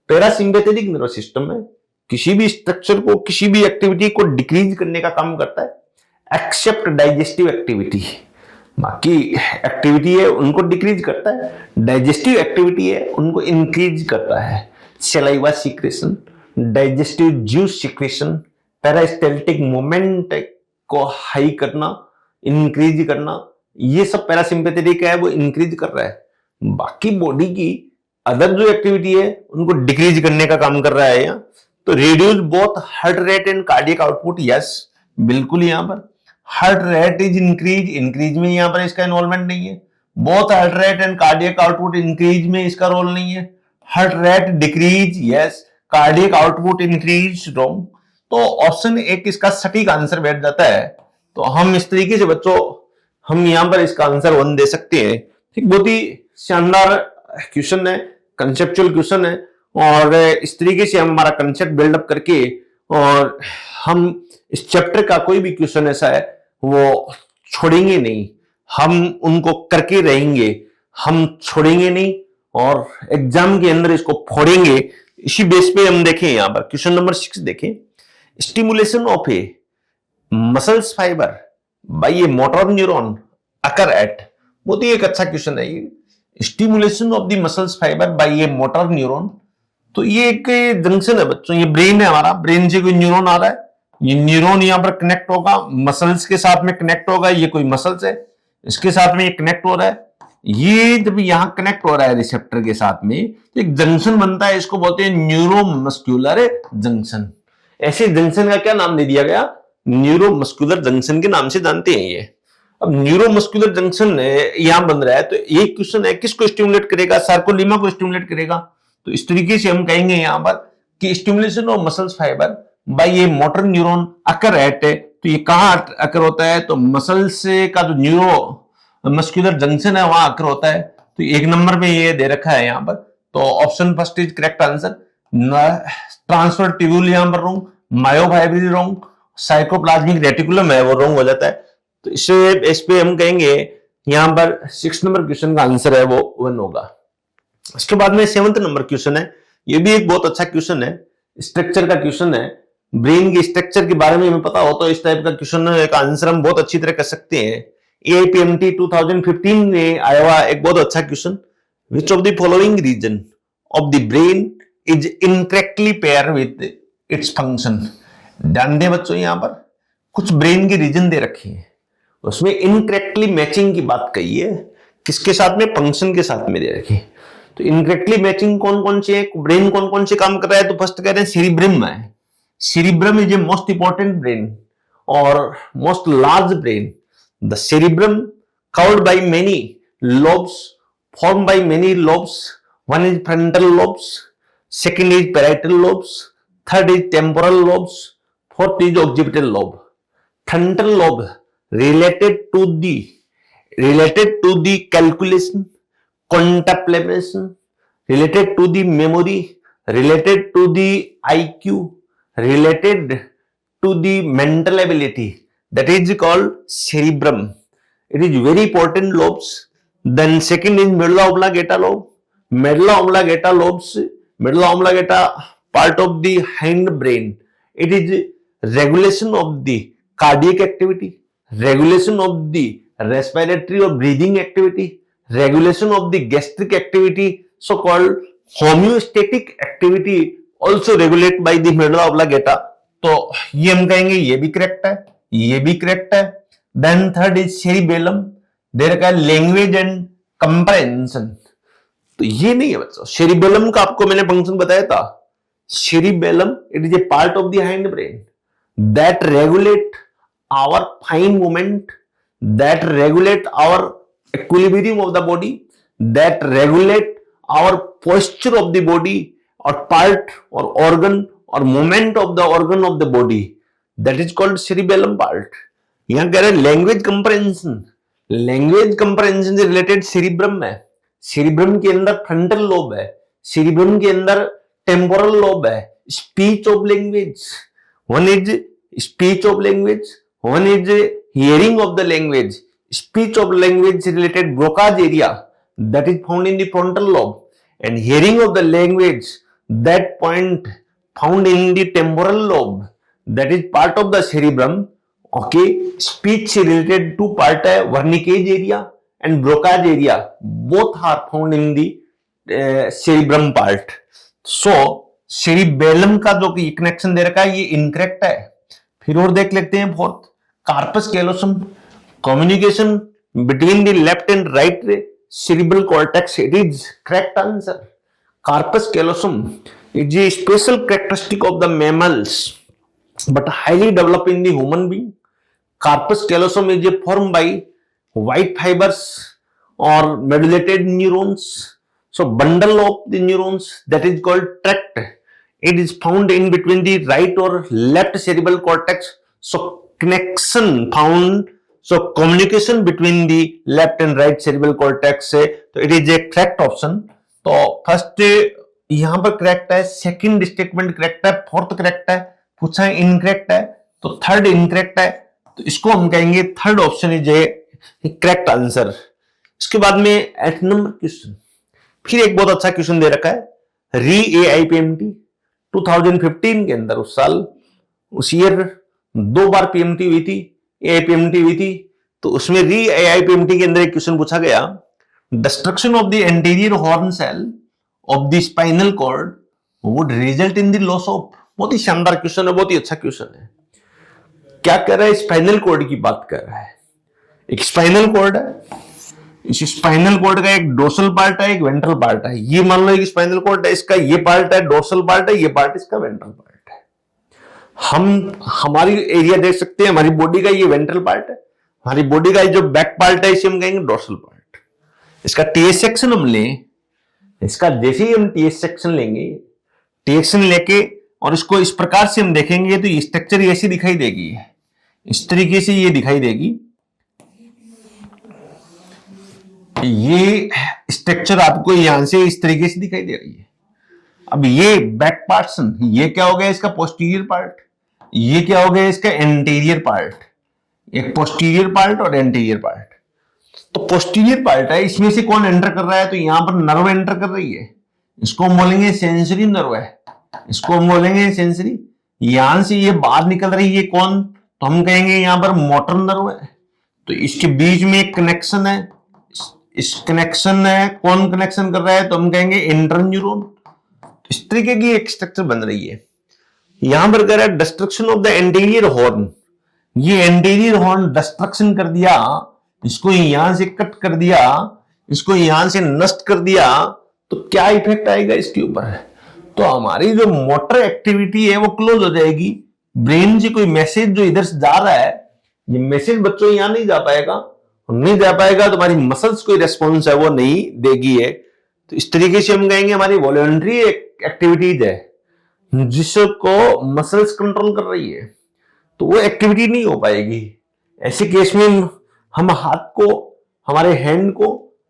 पैरासिम्पैथेटिक नर्वस सिस्टम में किसी भी स्ट्रक्चर को, किसी भी एक्टिविटी को डिक्रीज करने का काम करता है एक्सेप्ट डाइजेस्टिव एक्टिविटी। बाकी एक्टिविटी है उनको डिक्रीज करता है, डाइजेस्टिव एक्टिविटी है उनको इंक्रीज करता है। Saliva secretion, digestive juice secretion, peristaltic movement को हाई करना, इंक्रीज करना, ये सब पैरासिम्पैथेटिक है वो इंक्रीज कर रहा है। बाकी बॉडी की अदर जो एक्टिविटी है उनको डिक्रीज करने का काम कर रहा है यहाँ। तो reduce both heart rate and cardiac output, yes बिल्कुल। यहाँ पर हार्ट रेट इज इंक्रीज में यहाँ पर इसका इन्वॉल्वमेंट नहीं है। Both heart rate and cardiac output increase में इसका रोल नहीं है। Heart rate decrease, yes, cardiac output increase, wrong. तो ऑप्शन एक इसका सटीक आंसर बैठ जाता है। तो हम इस तरीके से बच्चों हम यहाँ पर इसका आंसर 1 दे सकते हैं। ठीक, बहुत ही शानदार क्वेश्चन है, कंसेप्चुअल क्वेश्चन है, और इस तरीके से हम हमारा कंसेप्ट बिल्डअप करके और हम इस चैप्टर का कोई भी क्वेश्चन ऐसा है वो छोड़ेंगे नहीं, हम उनको करके रहेंगे, हम छोड़ेंगे नहीं और एग्जाम के अंदर इसको फोड़ेंगे। इसी बेस पे हम देखें यहाँ पर क्वेश्चन नंबर 6 देखें। Stimulation of a muscles fibre by a motor neuron occur at. बहुत ही एक अच्छा क्वेश्चन है ये, stimulation of the muscles fibre by a motor neuron. तो ये एक जंक्शन है बच्चों, ये ब्रेन है हमारा, ब्रेन से कोई न्यूरॉन आ रहा है, ये न्यूरॉन यहां पर कनेक्ट होगा, मसल्स के साथ में कनेक्ट होगा, ये कोई मसल्स है, इसके साथ में ये कनेक्ट हो रहा है। ये जब यहां कनेक्ट हो रहा है रिसेप्टर के साथ में, तो एक जंक्शन बनता है, इसको बोलते हैं न्यूरोमस्कुलर जंक्शन। ऐसे जंक्शन का क्या नाम दे दिया गया? न्यूरोमस्कुलर जंक्शन के नाम से जानते हैं ये। अब न्यूरोमस्कुलर जंक्शन यहां बन रहा है, तो ये क्वेश्चन है किसको स्टिमुलेट करेगा? सार्कोलिमा को स्टिमुलेट करेगा। तो इस तरीके से हम कहेंगे यहां पर कि stimulation of muscles fibre by ये मोटर न्यूरॉन अकर एट, तो ये कहां अकर होता है? तो मसल्स का जो न्यूरो मस्कुलर जंक्शन है वहां अकर होता है। तो एक नंबर में ये दे रखा है यहां पर, तो option first is correct answer. Transfer tubule यहां पर रॉन्ग, मायोफाइब्रिल रॉन्ग, साइकोप्लाज्मिक रेटिकुलम है वो रॉन्ग हो जाता है। तो इस पे हम कहेंगे यहां पर 6 नंबर क्वेश्चन का आंसर है वो 1 होगा। इसके बाद में 7th नंबर क्वेश्चन है, ये भी एक बहुत अच्छा क्वेश्चन है, स्ट्रक्चर का क्वेश्चन है। ब्रेन की स्ट्रक्चर के बारे में हमें पता हो तो इस टाइप का क्वेश्चन का आंसर हम बहुत अच्छी तरह कर सकते हैं। AIPMT 2015 में आया हुआ एक बहुत अच्छा question, which of the following region of the brain is incorrectly pair with its function. ध्यान दें बच्चों, यहां पर कुछ ब्रेन के रीजन दे रखे हैं, उसमें इनकरेक्टली मैचिंग की बात कही है, किसके साथ में? फंक्शन के साथ में दे रखी है। तो इनकरेक्टली मैचिंग कौन कौन से है, ब्रेन कौन कौन से काम कर रहा है? तो फर्स्ट कह रहे हैं सेरिब्रम है। Cerebrum is a most important brain or most large brain. The cerebrum covered by many lobes, formed by many lobes. One is frontal lobes, second is parietal lobes, third is temporal lobes, fourth is occipital lobe. Frontal lobe related to the calculation, contemplation, related to the memory, related to the IQ, related to the mental ability, that is called cerebrum. It is very important lobes. Then second is medulla oblongata lobe. Medulla oblongata lobes, medulla oblongata part of the hind brain. It is regulation of the cardiac activity, regulation of the respiratory or breathing activity, regulation of the gastric activity, so called homeostatic activity also regulate by the medulla oblongata. तो ये हम कहेंगे ये भी correct है, ये भी correct है। देन थर्ड इज सेरिबेलम, दे रखा है लैंग्वेज एंड कंप्रेहेंशन। तो ये नहीं है बच्चों, सेरिबेलम का आपको मैंने फंक्शन बताया था। Cerebellum it is a part of the hind brain that regulate our fine movement, that regulate our equilibrium of the body, that regulate our posture of the body or part or organ or movement of the organ of the body, that is called cerebellum part. यहां कह रहे हैं language comprehension, language comprehension से related cerebrum है, cerebrum के अंदर frontal lobe है, cerebrum के अंदर टेम्पोरल लोब है। Speech of language, one is speech of language, one is hearing of the language. Speech of language से related Broca's area, that is found in the frontal lobe, and hearing of the language, that point found in the temporal lobe, that is part of the cerebrum. Okay, speech से related two part है, Wernicke's area and Broca's area, both are found in the cerebrum part. So cerebellum का जो connection दे रखा है ये incorrect है। फिर और देख लेते हैं fourth, corpus callosum, communication between the left and right cerebral cortex, it is correct answer. Corpus callosum is a special characteristic of the mammals but highly developed in the human being. Corpus callosum is formed by white fibers or medullated neurons. So bundle of the neurons that is called tract. It is found in between the right or left cerebral cortex. So connection found, so communication between the left and right cerebral cortex है, तो it is a correct option. तो first यहां पर correct है, second statement correct है, fourth correct है, पूछा है इनकरेक्ट है, तो थर्ड इनकरेक्ट है। तो इसको हम कहेंगे third option is A correct answer. इसके बाद में 8 नंबर क्वेश्चन, फिर एक बहुत अच्छा क्वेश्चन दे रखा है, री AIPMT 2015 के अंदर उस साल उस ईयर 2 बार PMT हुई थी, AIPMT हुई थी। तो उसमें री AIPMT के अंदर एक क्वेश्चन पूछा गया, destruction of the anterior horn cell of the spinal cord would result in the loss of। बहुत ही शानदार क्वेश्चन है, बहुत ही अच्छा क्वेश्चन है। क्या कर रहा है, स्पाइनल कॉर्ड की बात कर रहा है। एक स्पाइनल कॉर्ड है, इस स्पाइनल कॉर्ड का एक डोर्सल पार्ट है, एक वेंट्रल पार्ट है। ये मान लो एक स्पाइनल कॉर्ड है, इसका ये पार्ट है डोर्सल पार्ट है, ये पार्ट इसका वेंट्रल पार्ट है। हम हमारी एरिया देख सकते हैं, हमारी बॉडी का ये वेंट्रल पार्ट है, हमारी बॉडी का जो बैक पार्ट है इसे हम कहेंगे डोर्सल पार्ट। इसका टीएस सेक्शन हम लें, इसका जैसे ही हम टीएस सेक्शन लेंगे, टीएस सेक्शन लेके और इसको इस प्रकार से हम देखेंगे तो ये स्ट्रक्चर ऐसी दिखाई देगी, इस तरीके से ये दिखाई देगी। ये स्ट्रक्चर आपको यहां से इस तरीके से दिखाई दे रही है। अब ये बैक पार्ट, ये क्या हो गया इसका पोस्टीरियर पार्ट, ये क्या हो गया इसका एंटीरियर पार्ट, एक पोस्टीरियर पार्ट और एंटीरियर पार्ट। तो पोस्टीरियर पार्ट है, इसमें से कौन एंटर कर रहा है, तो यहां पर नर्व एंटर कर रही है, इसको हम बोलेंगे सेंसरी नर्व है, इसको हम बोलेंगे सेंसरी। यहां से ये बाहर निकल रही है कौन, तो हम कहेंगे यहां पर मोटर नर्व है। तो इसके बीच में एक कनेक्शन है, इस कनेक्शन है, कौन कनेक्शन कर रहा है, तो हम कहेंगे इंटरन्यूरॉन। इस तरीके की एक स्ट्रक्चर बन रही है। यहां पर कह रहा है destruction of the anterior horn, ये एंटीरियर हॉर्न डिस्ट्रक्शन कर दिया, इसको यहां से कट कर दिया, इसको यहां से नष्ट कर दिया, तो क्या इफेक्ट आएगा इसके ऊपर, तो हमारी जो मोटर एक्टिविटी है वो क्लोज हो जाएगी। ब्रेन से कोई मैसेज जो इधर से जा रहा है, ये मैसेज बच्चों यहां नहीं जा पाएगा, नहीं जा पाएगा, तो हमारी मसल्स कोई रेस्पॉन्स है वो नहीं देगी है। तो इस तरीके से हम कहेंगे हमारी वॉलंटरी एक्टिविटीज है जिसको मसल्स कंट्रोल कर रही है, तो वो एक्टिविटी नहीं हो पाएगी। ऐसे केस में हम हाथ को, हमारे हैंड को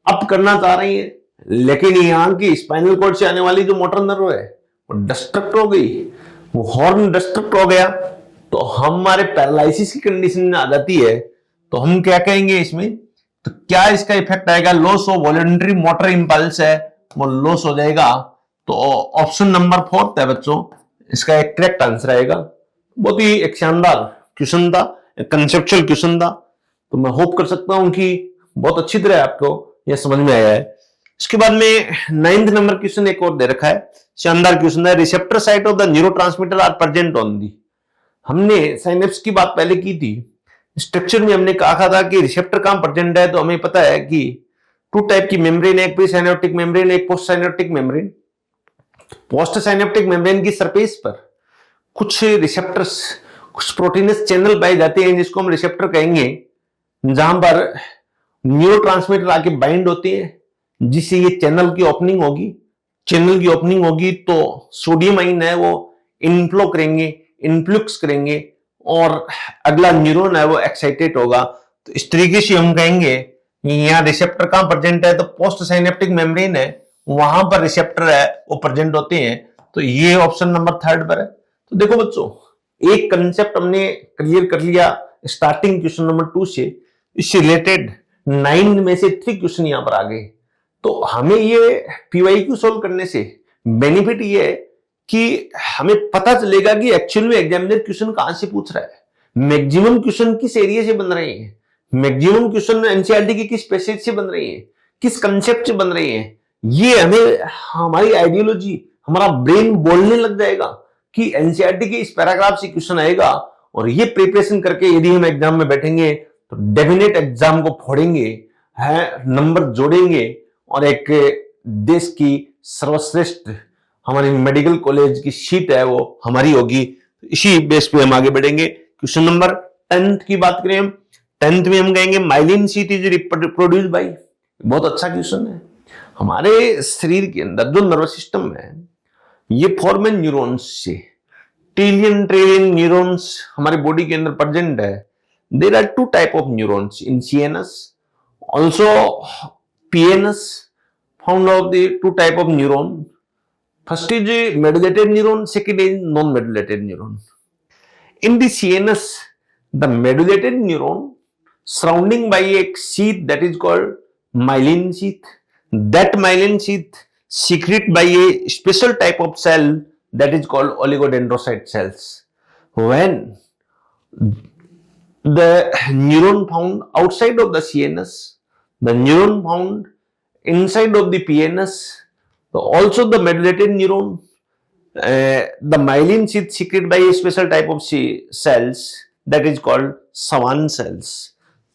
अप करना चाह रही है, लेकिन यहां की स्पाइनल कॉर्ड से आने वाली जो मोटर नर्व है वो डिस्ट्रक्ट हो गई, वो हॉर्न डिस्ट्रक्ट हो गया, तो हमारे पैरालिसिस की कंडीशन में आ जाती है। तो हम क्या कहेंगे इसमें, तो क्या इसका इफेक्ट आएगा, loss of voluntary motor impulse है वो लॉस हो जाएगा। तो ऑप्शन नंबर 4 है बच्चों, इसका एक करेक्ट आंसर आएगा। बहुत ही एक शानदार क्वेश्चन था, कंसेप्चुअल क्वेश्चन था, तो मैं होप कर सकता हूं कि बहुत अच्छी तरह आपको यह समझ में आया है। इसके बाद में 9th नंबर क्वेश्चन एक और दे रखा है, शानदार क्वेश्चन है, receptor site of the neurotransmitter are present on the. हमने साइनेप्स की बात पहले की थी, स्ट्रक्चर में हमने कहा था कि रिसेप्टर कहां प्रेजेंट है, तो हमें पता है कि 2 टाइप की मेम्ब्रेन, एक प्री साइनेप्टिक मेम्ब्रेन, एक post synaptic membrane. Post synaptic membrane की सरफेस पर कुछ रिसेप्टर्स, कुछ प्रोटीनस चैनल पाए जाते हैं जिसको हम रिसेप्टर कहेंगे, जहां पर न्यूरोट्रांसमीटर आके बाइंड होते हैं, जिससे ये चैनल की ओपनिंग होगी, चैनल की ओपनिंग होगी तो सोडियम आयन है वो इनफ्लो करेंगे, इनफ्लुक्स करेंगे और अगला न्यूरॉन है वो एक्साइटेड होगा। तो इस तरीके से हम कहेंगे यहाँ रिसेप्टर कहां प्रेजेंट है, तो पोस्ट साइनेप्टिक मेम्ब्रेन है वहां पर रिसेप्टर है वो प्रेजेंट होते हैं। तो ये ऑप्शन नंबर 3 पर है। तो देखो बच्चों, एक कंसेप्ट हमने क्लियर कर लिया स्टार्टिंग क्वेश्चन नंबर 2 से, इससे रिलेटेड 9 में से 3 क्वेश्चन यहां पर आ गए। तो हमें ये पीवाईक्यू सोल्व करने से बेनिफिट ये है कि हमें पता चलेगा कि एक्चुअल में एग्जामिनर क्वेश्चन कहां से पूछ रहा है, मैक्सिमम क्वेश्चन किस एरिया से बन रहे हैं, मैक्सिमम क्वेश्चन एनसीईआरटी के किस पैसेज से बन रहे हैं, किस कंसेप्ट से बन रहे हैं। ये हमें हमारी आइडियोलॉजी, हमारा ब्रेन बोलने लग जाएगा कि एनसीईआरटी के इस पैराग्राफ से क्वेश्चन आएगा, और ये प्रिपरेशन करके यदि हम एग्जाम में बैठेंगे तो डेफिनेट एग्जाम को फोड़ेंगे, है नंबर जोड़ेंगे और एक देश की सर्वश्रेष्ठ हमारी मेडिकल कॉलेज की सीट है वो हमारी होगी। इसी बेस पे हम आगे बढ़ेंगे। क्वेश्चन नंबर 10 की बात करें हम, 10th में हम कहेंगे myelin sheath is produce by. बहुत अच्छा क्वेश्चन है। हमारे शरीर के अंदर जो नर्वस सिस्टम है ये फॉर्म न्यूरॉन्स से, ट्रिलियन न्यूरॉन्स हमारे बॉडी के अंदर प्रेजेंट है। There are 2 type of neurons in CNS, also PNS, found of the 2 type of neuron. First is a medullated neuron, second is non-medullated neuron. In the CNS, the medullated neuron surrounding by a sheath that is called myelin sheath. That myelin sheath secreted by a special type of cell that is called oligodendrocyte cells. When the neuron found outside of the CNS, the neuron found inside of the PNS, so also the medullated neuron, the myelin sheath secreted by a special type of cells that is called Schwann cells.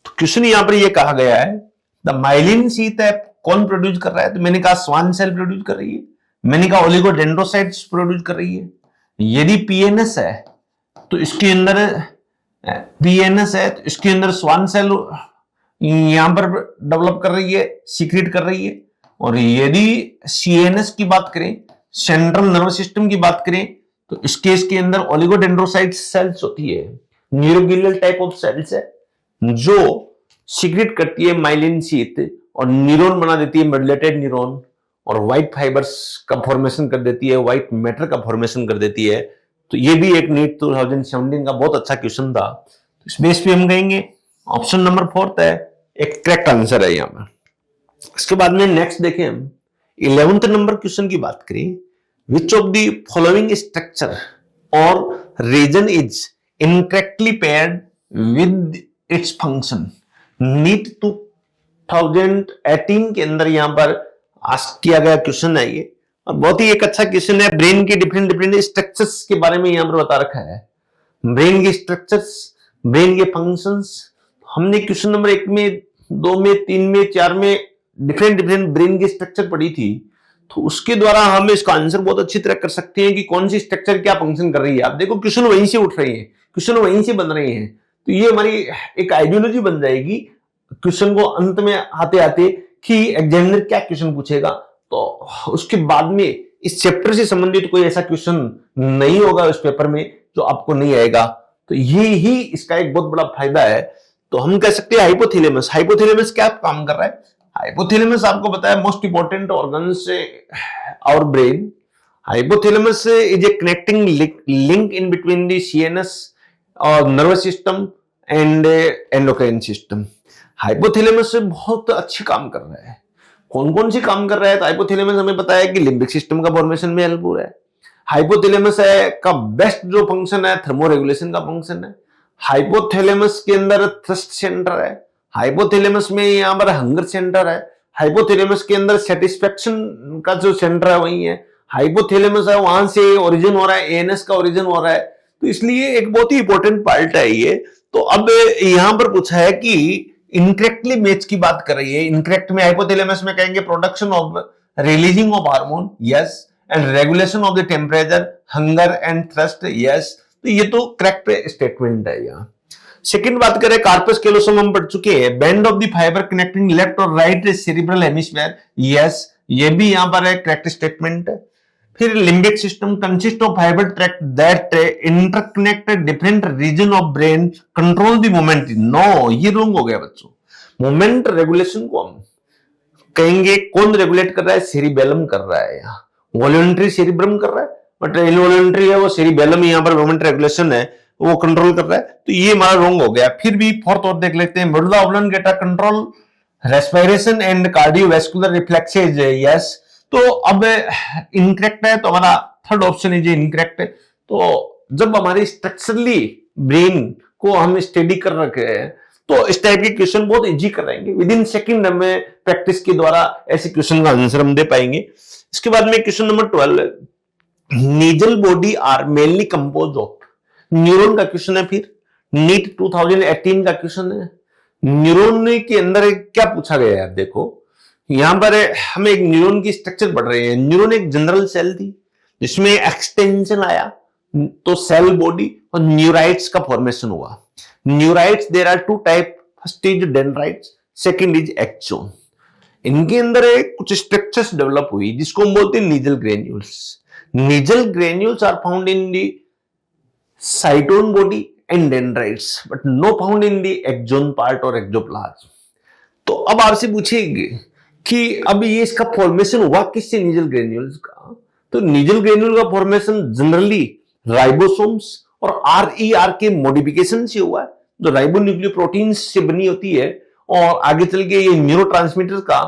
तो question यहां पर ये कहा गया है the myelin sheath है कौन produce कर रहा है, तो मैंने कहा स्वान सेल प्रोड्यूस कर रही है, मैंने कहा ओलिगोडेंड्रोसाइट्स प्रोड्यूस कर रही है। यदि पीएनएस है तो इसके अंदर पीएनएस है तो इसके अंदर स्वान सेल यहां पर डेवलप कर रही है, सीक्रेट कर रही है। और यदि सीएनएस की बात करें, सेंट्रल नर्वस सिस्टम की बात करें, तो इस केस के अंदर ओलिगोडेंड्रोसाइट सेल्स होती है, न्यूरोग्लियल टाइप ऑफ सेल्स है जो सीक्रेट करती है माइलिन शीथ और न्यूरॉन बना देती है, मेडुलेटेड न्यूरॉन, और व्हाइट फाइबर्स का फॉर्मेशन कर देती है, व्हाइट मैटर का फॉर्मेशन कर देती है। तो ये भी एक नीट 2017 का बहुत अच्छा क्वेश्चन था। तो इस बेस पे हम कहेंगे ऑप्शन नंबर 4 है एक करेक्ट आंसर है यहां पर। इसके बाद में नेक्स्ट देखें हम 11th नंबर क्वेश्चन की बात करें, which of the following structure or region is incorrectly paired with its function. NEET 2018 के अंदर यहां पर आस्क किया गया क्वेश्चन है ये, और बहुत ही एक अच्छा क्वेश्चन है। ब्रेन के डिफरेंट डिफरेंट स्ट्रक्चर्स के बारे में यहां पर बता रखा है, ब्रेन के स्ट्रक्चर्स, ब्रेन के फंक्शंस। हमने क्वेश्चन नंबर 1 में, 2 में, 3 में, 4 में डिफरेंट डिफरेंट ब्रेन की स्ट्रक्चर पढ़ी थी, तो उसके द्वारा हम इसका आंसर बहुत अच्छी तरह कर सकते हैं कि कौन सी स्ट्रक्चर क्या फंक्शन कर रही है। आप देखो क्वेश्चन वहीं से उठ रही है, क्वेश्चन वहीं से बन रहे हैं, तो ये हमारी एक आइडियोलॉजी बन जाएगी क्वेश्चन को अंत में आते आते कि एग्जामिनर क्या क्वेश्चन पूछेगा, तो उसके बाद में इस चैप्टर से संबंधित कोई ऐसा क्वेश्चन नहीं होगा उस पेपर में जो आपको नहीं आएगा। तो ये ही इसका एक बहुत बड़ा फायदा है। तो हम कह सकते हैं हाइपोथैलेमस, हाइपोथैलेमस क्या काम कर रहा है? हाइपोथैलेमस आपको पता है मोस्ट इंपॉर्टेंट ऑर्गन से our brain. Hypothalamus is a connecting link in between the CNS और nervous system and endocrine system. Hypothalamus से बहुत अच्छे काम कर रहा है। कौन कौन से काम कर रहा है? तो हाइपोथैलेमस हमें पता है कि लिम्बिक सिस्टम का फॉर्मेशन में हेल्प हो रहा है। हाइपोथैलेमस है का बेस्ट जो फंक्शन है थर्मो रेगुलेशन का फंक्शन है। हाइपोथैलेमस के अंदर थ्रस्ट सेंटर है, हाइपोथैलेमस में यहां पर हंगर सेंटर है, हाइपोथैलेमस के अंदर सेटिस्फेक्शन का जो सेंटर है वही है, हाइपोथैलेमस है वहां से ओरिजिन हो रहा है, एएनएस का ओरिजिन हो रहा है। तो इसलिए एक बहुत ही इंपॉर्टेंट पार्ट है ये। तो अब यहां पर पूछा है कि इनकरेक्टली मैच की बात कर रही है। इनकरेक्ट में हाइपोथैलेमस में कहेंगे production of releasing of hormone, yes, and regulation of the temperature, hunger and thrust, yes. तो ये तो करेक्ट स्टेटमेंट है यहाँ। सेकंड बात करें कार्पस कैलोसम हम पढ़ चुके हैं, band of the fiber connecting left और राइट सेरिब्रल हेमिस्फीयर, यस, ये भी यहां पर है करेक्ट स्टेटमेंट है। फिर limbic system consist of fiber tract that interconnect different region of brain control the movement, no, ये रॉन्ग हो गया बच्चों। मोमेंट रेगुलेशन को हम कहेंगे कौन रेगुलेट कर रहा है? सेरिबेलम कर रहा है यहाँ। वॉलंटरी सेरिब्रम कर रहा है, बट इनवॉलंटरी है वो सेरिबेलम, यहाँ पर मोमेंट रेगुलेशन है वो कंट्रोल कर रहा है। तो ये हमारा रॉन्ग हो गया। फिर भी फोर्थ और देख लेते हैं, medulla oblongata control respiration and cardiovascular reflexes, yes. तो अब इनकरेक्ट है, तो हमारा थर्ड ऑप्शन है जो इनकरेक्ट है। तो जब हमारी स्ट्रक्चरली ब्रेन को हम स्टडी कर रखे हैं तो इस टाइप के क्वेश्चन बहुत इजी कराएंगे, विद इन सेकेंड हमें प्रैक्टिस के द्वारा ऐसे क्वेश्चन का आंसर हम दे पाएंगे। इसके बाद में question number 12, Nissl body are mainly compose of, neuron का क्वेश्चन है। फिर नीट 2018 का क्वेश्चन है। न्यूरॉन के अंदर क्या पूछा गया है? देखो यहां पर हम एक न्यूरॉन की स्ट्रक्चर पढ़ रहे हैं। न्यूरॉन एक जनरल सेल थी जिसमें एक्सटेंशन आया तो सेल बॉडी और न्यूराइट्स का फॉर्मेशन हुआ। Neurites there are two type, first is dendrites, second is axon. इनके अंदर कुछ स्ट्रक्चर्स डेवलप हुई जिसको हम बोलते हैं Nissl granules. Nissl granules are found in the cyton body and dendrites but no found in the axon part और axoplasm. तो अब आपसे पूछेंगे कि अब ये इसका फॉर्मेशन हुआ किससे? नीजल ग्रेन्यूल्स का। तो नीजल ग्रेन्यूल का फॉर्मेशन जनरली राइबोसोम्स और आरईआर के मॉडिफिकेशन से हुआ है, जो राइबोन्यूक्लियोप्रोटीन से बनी होती है, और आगे चल के ये न्यूरोट्रांसमीटर का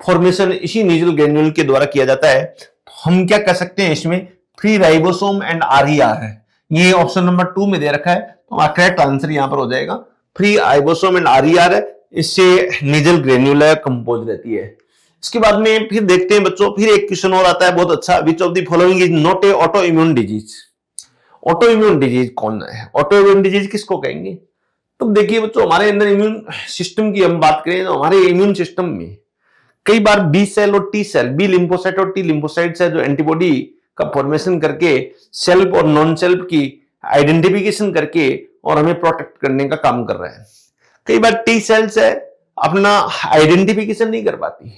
फॉर्मेशन इसी नीजल ग्रेन्यूल के द्वारा किया जाता है। तो हम क्या कर सकते हैं इसमें? फ्री राइबोसोम एंड आरईआर है, ये ऑप्शन नंबर 2 में दे रखा है, तो हमारा करेक्ट आंसर यहां पर हो जाएगा फ्री राइबोसोम एंड आरईआर है, इससे नीजल ग्रेन्यूल कंपोज रहती है। इसके बाद में फिर देखते हैं बच्चों, फिर एक क्वेश्चन और आता है बहुत अच्छा, विच of the following is not A auto immune disease. Auto immune disease कौन है, ऑटो इम्यून डिजीज किसको कहेंगे? तो देखिए बच्चों, हमारे अंदर इम्यून सिस्टम की हम बात करें तो हमारे इम्यून सिस्टम में कई बार बी सेल और टी सेल, बी लिम्फोसाइट और टी लिम्फोसाइट है जो एंटीबॉडी का फॉर्मेशन करके सेल्फ और नॉन सेल्फ की आइडेंटिफिकेशन करके और हमें प्रोटेक्ट करने का काम कर रहा है। कई बार टी सेल्स है अपना आइडेंटिफिकेशन नहीं कर पाती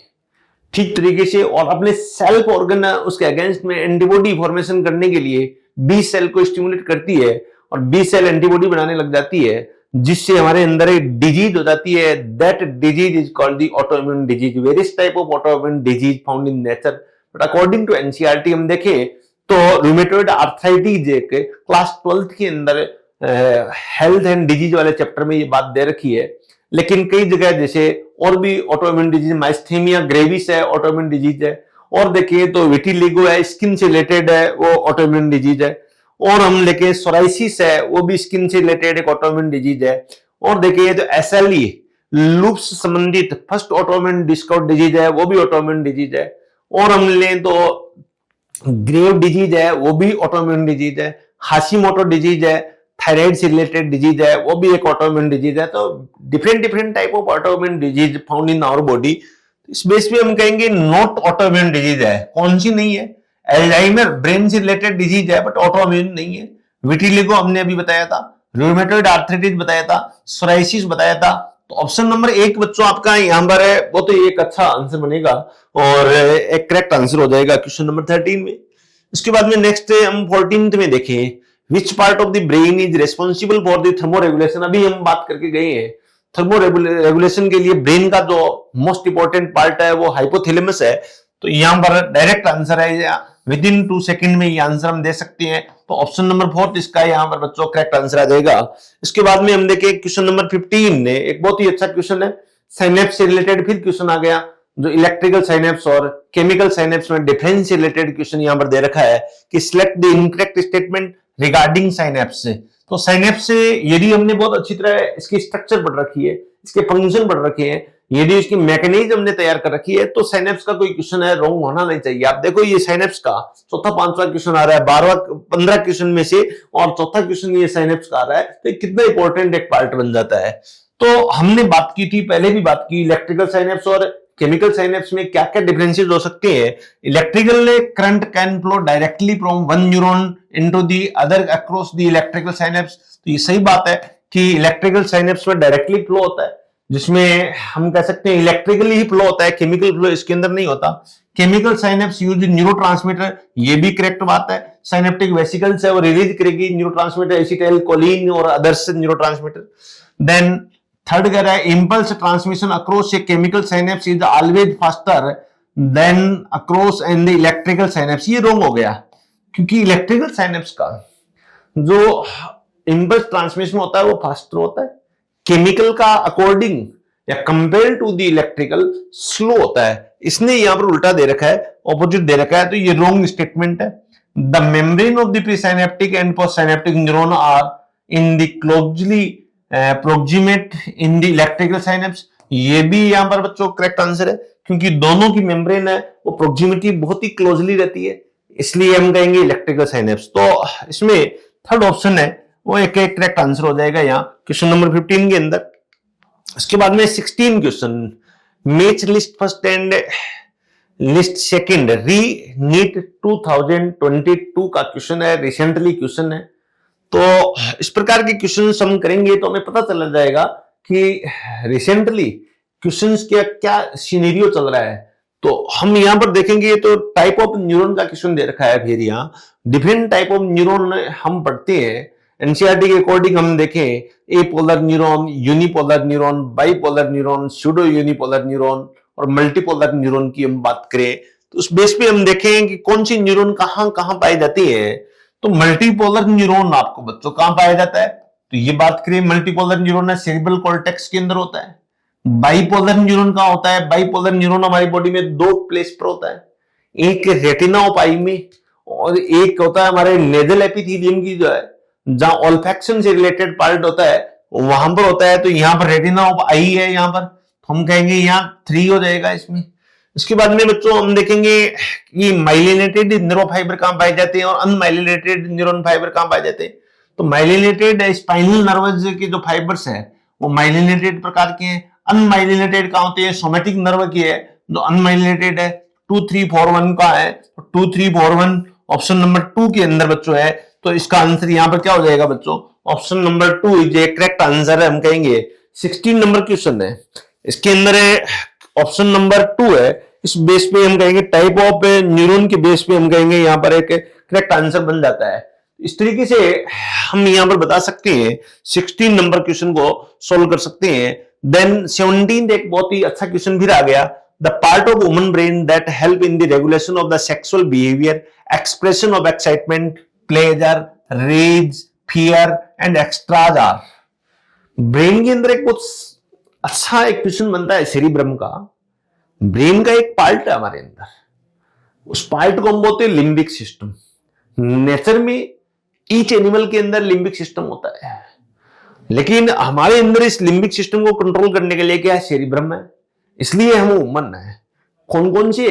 ठीक तरीके से और अपने सेल्फ ऑर्गन उसके अगेंस्ट में एंटीबॉडी फॉर्मेशन करने के लिए बी सेल को स्टिमुलेट करती है और बी सेल एंटीबॉडी बनाने लग जाती है, जिससे हमारे अंदर एक डिजीज हो जाती है। That disease is called the autoimmune disease. Various type of autoimmune disease found in nature, but according to NCERT हम देखें तो रूमेटॉइड आर्थराइटिस एक क्लास 12th के अंदर हेल्थ एंड डिजीज वाले चैप्टर में ये बात दे रखी है। लेकिन कई जगह जैसे और भी ऑटोइम्यून डिजीज, माइस्थेमिया ग्रेविस है ऑटोइम्यून डिजीज है, और देखिए तो विटिलिगो है स्किन से रिलेटेड है वो ऑटोइम्यून डिजीज है, और हम देखें सोराइसिस है वो भी स्किन से रिलेटेड एक ऑटोइम्यून डिजीज है, और देखिए तो एसएलई लूप्स संबंधित फर्स्ट ऑटोइम्यून डिस्कॉर्ड डिजीज है वो भी ऑटोइम्यून डिजीज है, और हम लें तो ग्रेव डिजीज है वो भी ऑटोइम्यून डिजीज है, हाशिमोटो डिजीज है थायराइड से रिलेटेड डिजीज है वो भी एक ऑटोइम्यून डिजीज है। तो different type of autoimmune disease found in our body. इस बेस पे हम कहेंगे नॉट ऑटोइम्यून डिजीज है। कौन सी नहीं है? अल्जाइमर ब्रेन से रिलेटेड डिजीज है बट ऑटोइम्यून नहीं है। विटिलिगो हमने अभी बताया था, रूमेटॉइड आर्थराइटिस बताया था, सोराइसिस बताया था। तो ऑप्शन नंबर 1 बच्चों आपका यहां पर है, वो तो एक अच्छा आंसर बनेगा और एक करेक्ट आंसर हो जाएगा क्वेश्चन नंबर 13 में। इसके बाद में नेक्स्ट हम 14th में देखें, which part of the brain is responsible for the thermoregulation. अभी हम बात करके गए हैं थर्मोरेगुलेशन के लिए ब्रेन का जो मोस्ट इंपॉर्टेंट पार्ट है वो हाइपोथैलेमस है। तो यहां पर डायरेक्ट आंसर है, विद इन 2 सेकंड में ये आंसर हम दे सकते हैं। तो ऑप्शन नंबर 4 इसका यहां पर बच्चों करेक्ट आंसर आ जाएगा। इसके बाद में हम देखें क्वेश्चन नंबर 15 ने एक बहुत ही अच्छा क्वेश्चन है, साइनेप्स से रिलेटेड फिर क्वेश्चन आ गया, जो इलेक्ट्रिकल साइनेप्स और केमिकल साइनेप्स में डिफरेंस से रिलेटेड क्वेश्चन यहां पर दे रखा है कि select the incorrect statement regarding synapse. तो साइनेप्स से यदि हमने बहुत अच्छी तरह इसकी स्ट्रक्चर पढ़ रखी है, इसके फंक्शन पढ़ रखे हैं, यदि इसकी मैकेनिज्म हमने तैयार कर रखी है, तो साइनेप्स का कोई क्वेश्चन है रॉन्ग होना नहीं चाहिए। आप देखो ये साइनेप्स का चौथा 5वां क्वेश्चन आ रहा है 15 क्वेश्चन में से, और चौथा क्वेश्चन ये साइनेप्स का आ रहा है, तो कितना इंपॉर्टेंट एक पार्ट बन जाता है। तो हमने बात की थी, पहले भी बात की, इलेक्ट्रिकल साइनेप्स और केमिकल साइनेप्स में क्या क्या डिफरेंसेस हो सकते हैं। Electrical current can flow directly from one neuron into the other across the electrical synapse. तो ये सही बात है कि इलेक्ट्रिकल साइनेप्स में डायरेक्टली फ्लो होता है, जिसमें हम कह सकते हैं इलेक्ट्रिकली ही फ्लो होता है, केमिकल फ्लो इसके अंदर नहीं होता। केमिकल साइनेप्स यूज न्यूरोट्रांसमीटर, ये भी करेक्ट बात है। साइनेप्टिक वेसिकल्स है वो रिलीज करेगी न्यूरोट्रांसमीटर एसिटाइल कोलिन और अदर्स न्यूरोट्रांसमीटर। देन थर्ड कह रहा है impulse transmission across a chemical synapse is always faster than across in the electrical synapse. ये रॉन्ग हो गया, क्योंकि इलेक्ट्रिकल साइनेप्स का जो इंपल्स ट्रांसमिशन होता है वो फास्टर होता है, केमिकल का अकॉर्डिंग या compare to the electrical slow होता है। इसने यहां पर उल्टा दे रखा है, ऑपोजिट दे रखा है, तो ये रॉन्ग स्टेटमेंट है। The membrane of the presynaptic and postsynaptic neuron are in the closely proximate in the electrical synapse. ये भी यहां पर बच्चों करेक्ट आंसर है, क्योंकि दोनों की मेम्ब्रेन है वो प्रोक्सिमिटी बहुत ही क्लोजली रहती है, इसलिए हम कहेंगे इलेक्ट्रिकल साइनेप्स। तो इसमें थर्ड ऑप्शन है वो एक करेक्ट आंसर हो जाएगा यहाँ क्वेश्चन नंबर 15 के अंदर। इसके बाद में 16 question, match list first and list second री नीट 2022 का क्वेश्चन है, रिसेंटली क्वेश्चन है। तो इस प्रकार के क्वेश्चन हम करेंगे तो हमें पता चला जाएगा कि रिसेंटली क्वेश्चंस क्या क्या सिनेरियो चल रहा है। तो हम यहां पर देखेंगे तो टाइप ऑफ न्यूरॉन का क्वेश्चन दे रखा है, फिर यहाँ डिफरेंट टाइप ऑफ न्यूरॉन हम पढ़ते हैं। एनसीईआरटी के अकॉर्डिंग हम देखें ए polar neuron, unipolar neuron, bipolar neuron, pseudo unipolar neuron और मल्टीपोलर न्यूरॉन की हम बात करें तो उस बेस पे हम देखें कि कौन सी न्यूरॉन कहां कहां पाई जाती है। तो मल्टीपोलर न्यूरॉन आपको बच्चों कहां पाया जाता है, तो ये बात करें मल्टीपोलर न्यूरॉन है सेरेब्रल कॉर्टेक्स के अंदर होता है। बाइपोलर न्यूरॉन कहां होता है, बाइपोलर न्यूरॉन हमारी बॉडी में 2 प्लेस पर होता है, एक रेटिना ऑफ आई में और एक होता है हमारे नेजल एपिथेलियम की जो है जहां ऑल्फैक्शन से रिलेटेड पार्ट होता है वहां पर होता है। तो यहां पर रेटिना ऑफ आई है, यहां पर तो हम कहेंगे यहां 3 हो जाएगा इसमें। इसके बाद में बच्चों हम देखेंगे कि माइलिनेटेड न्यूरो फाइबर कहां पाए जाते हैं और अनमाइलिनेटेड न्यूरॉन फाइबर कहां पाए जाते हैं। तो माइलिनेटेड स्पाइनल नर्व्स के जो फाइबर्स है वो माइलिनेटेड प्रकार के हैं। अनमाइलिनेटेड कहां होते हैं, सोमेटिक नर्व की है जो अनमाइलिनेटेड है। 2341 का है, 2341 ऑप्शन नंबर 2 के अंदर बच्चों है। तो इसका आंसर यहां पर क्या हो जाएगा बच्चों, option number 2 is correct answer है, हम कहेंगे। 16 नंबर क्वेश्चन है, इसके अंदर ऑप्शन नंबर 2 है। इस बेस पे हम कहेंगे टाइप ऑफ न्यूरॉन के बेस पे हम कहेंगे यहाँ पर एक करेक्ट आंसर बन जाता है। इस तरीके से हम यहाँ पर बता सकते हैं 16 नंबर क्वेश्चन को सोल्व कर सकते हैं। देन 17 एक बहुत ही अच्छा क्वेश्चन फिर आ गया, the part of woman brain that help in the regulation of the sexual behaviour, expression of excitement, pleasure, rage, fear and extras are. Brain के अंदर एक बहुत अच्छा एक क्वेश्चन बनता है सेरिब्रम का। ब्रेन का एक पार्ट है हमारे अंदर, उस पार्ट को हम बोलते हैं लिम्बिक सिस्टम। नेचर में ईच एनिमल के अंदर लिम्बिक सिस्टम होता है, लेकिन हमारे अंदर इस लिम्बिक सिस्टम को कंट्रोल करने के लिए क्या है, सेरिब्रम है। इसलिए हम वुमन है। कौन कौन से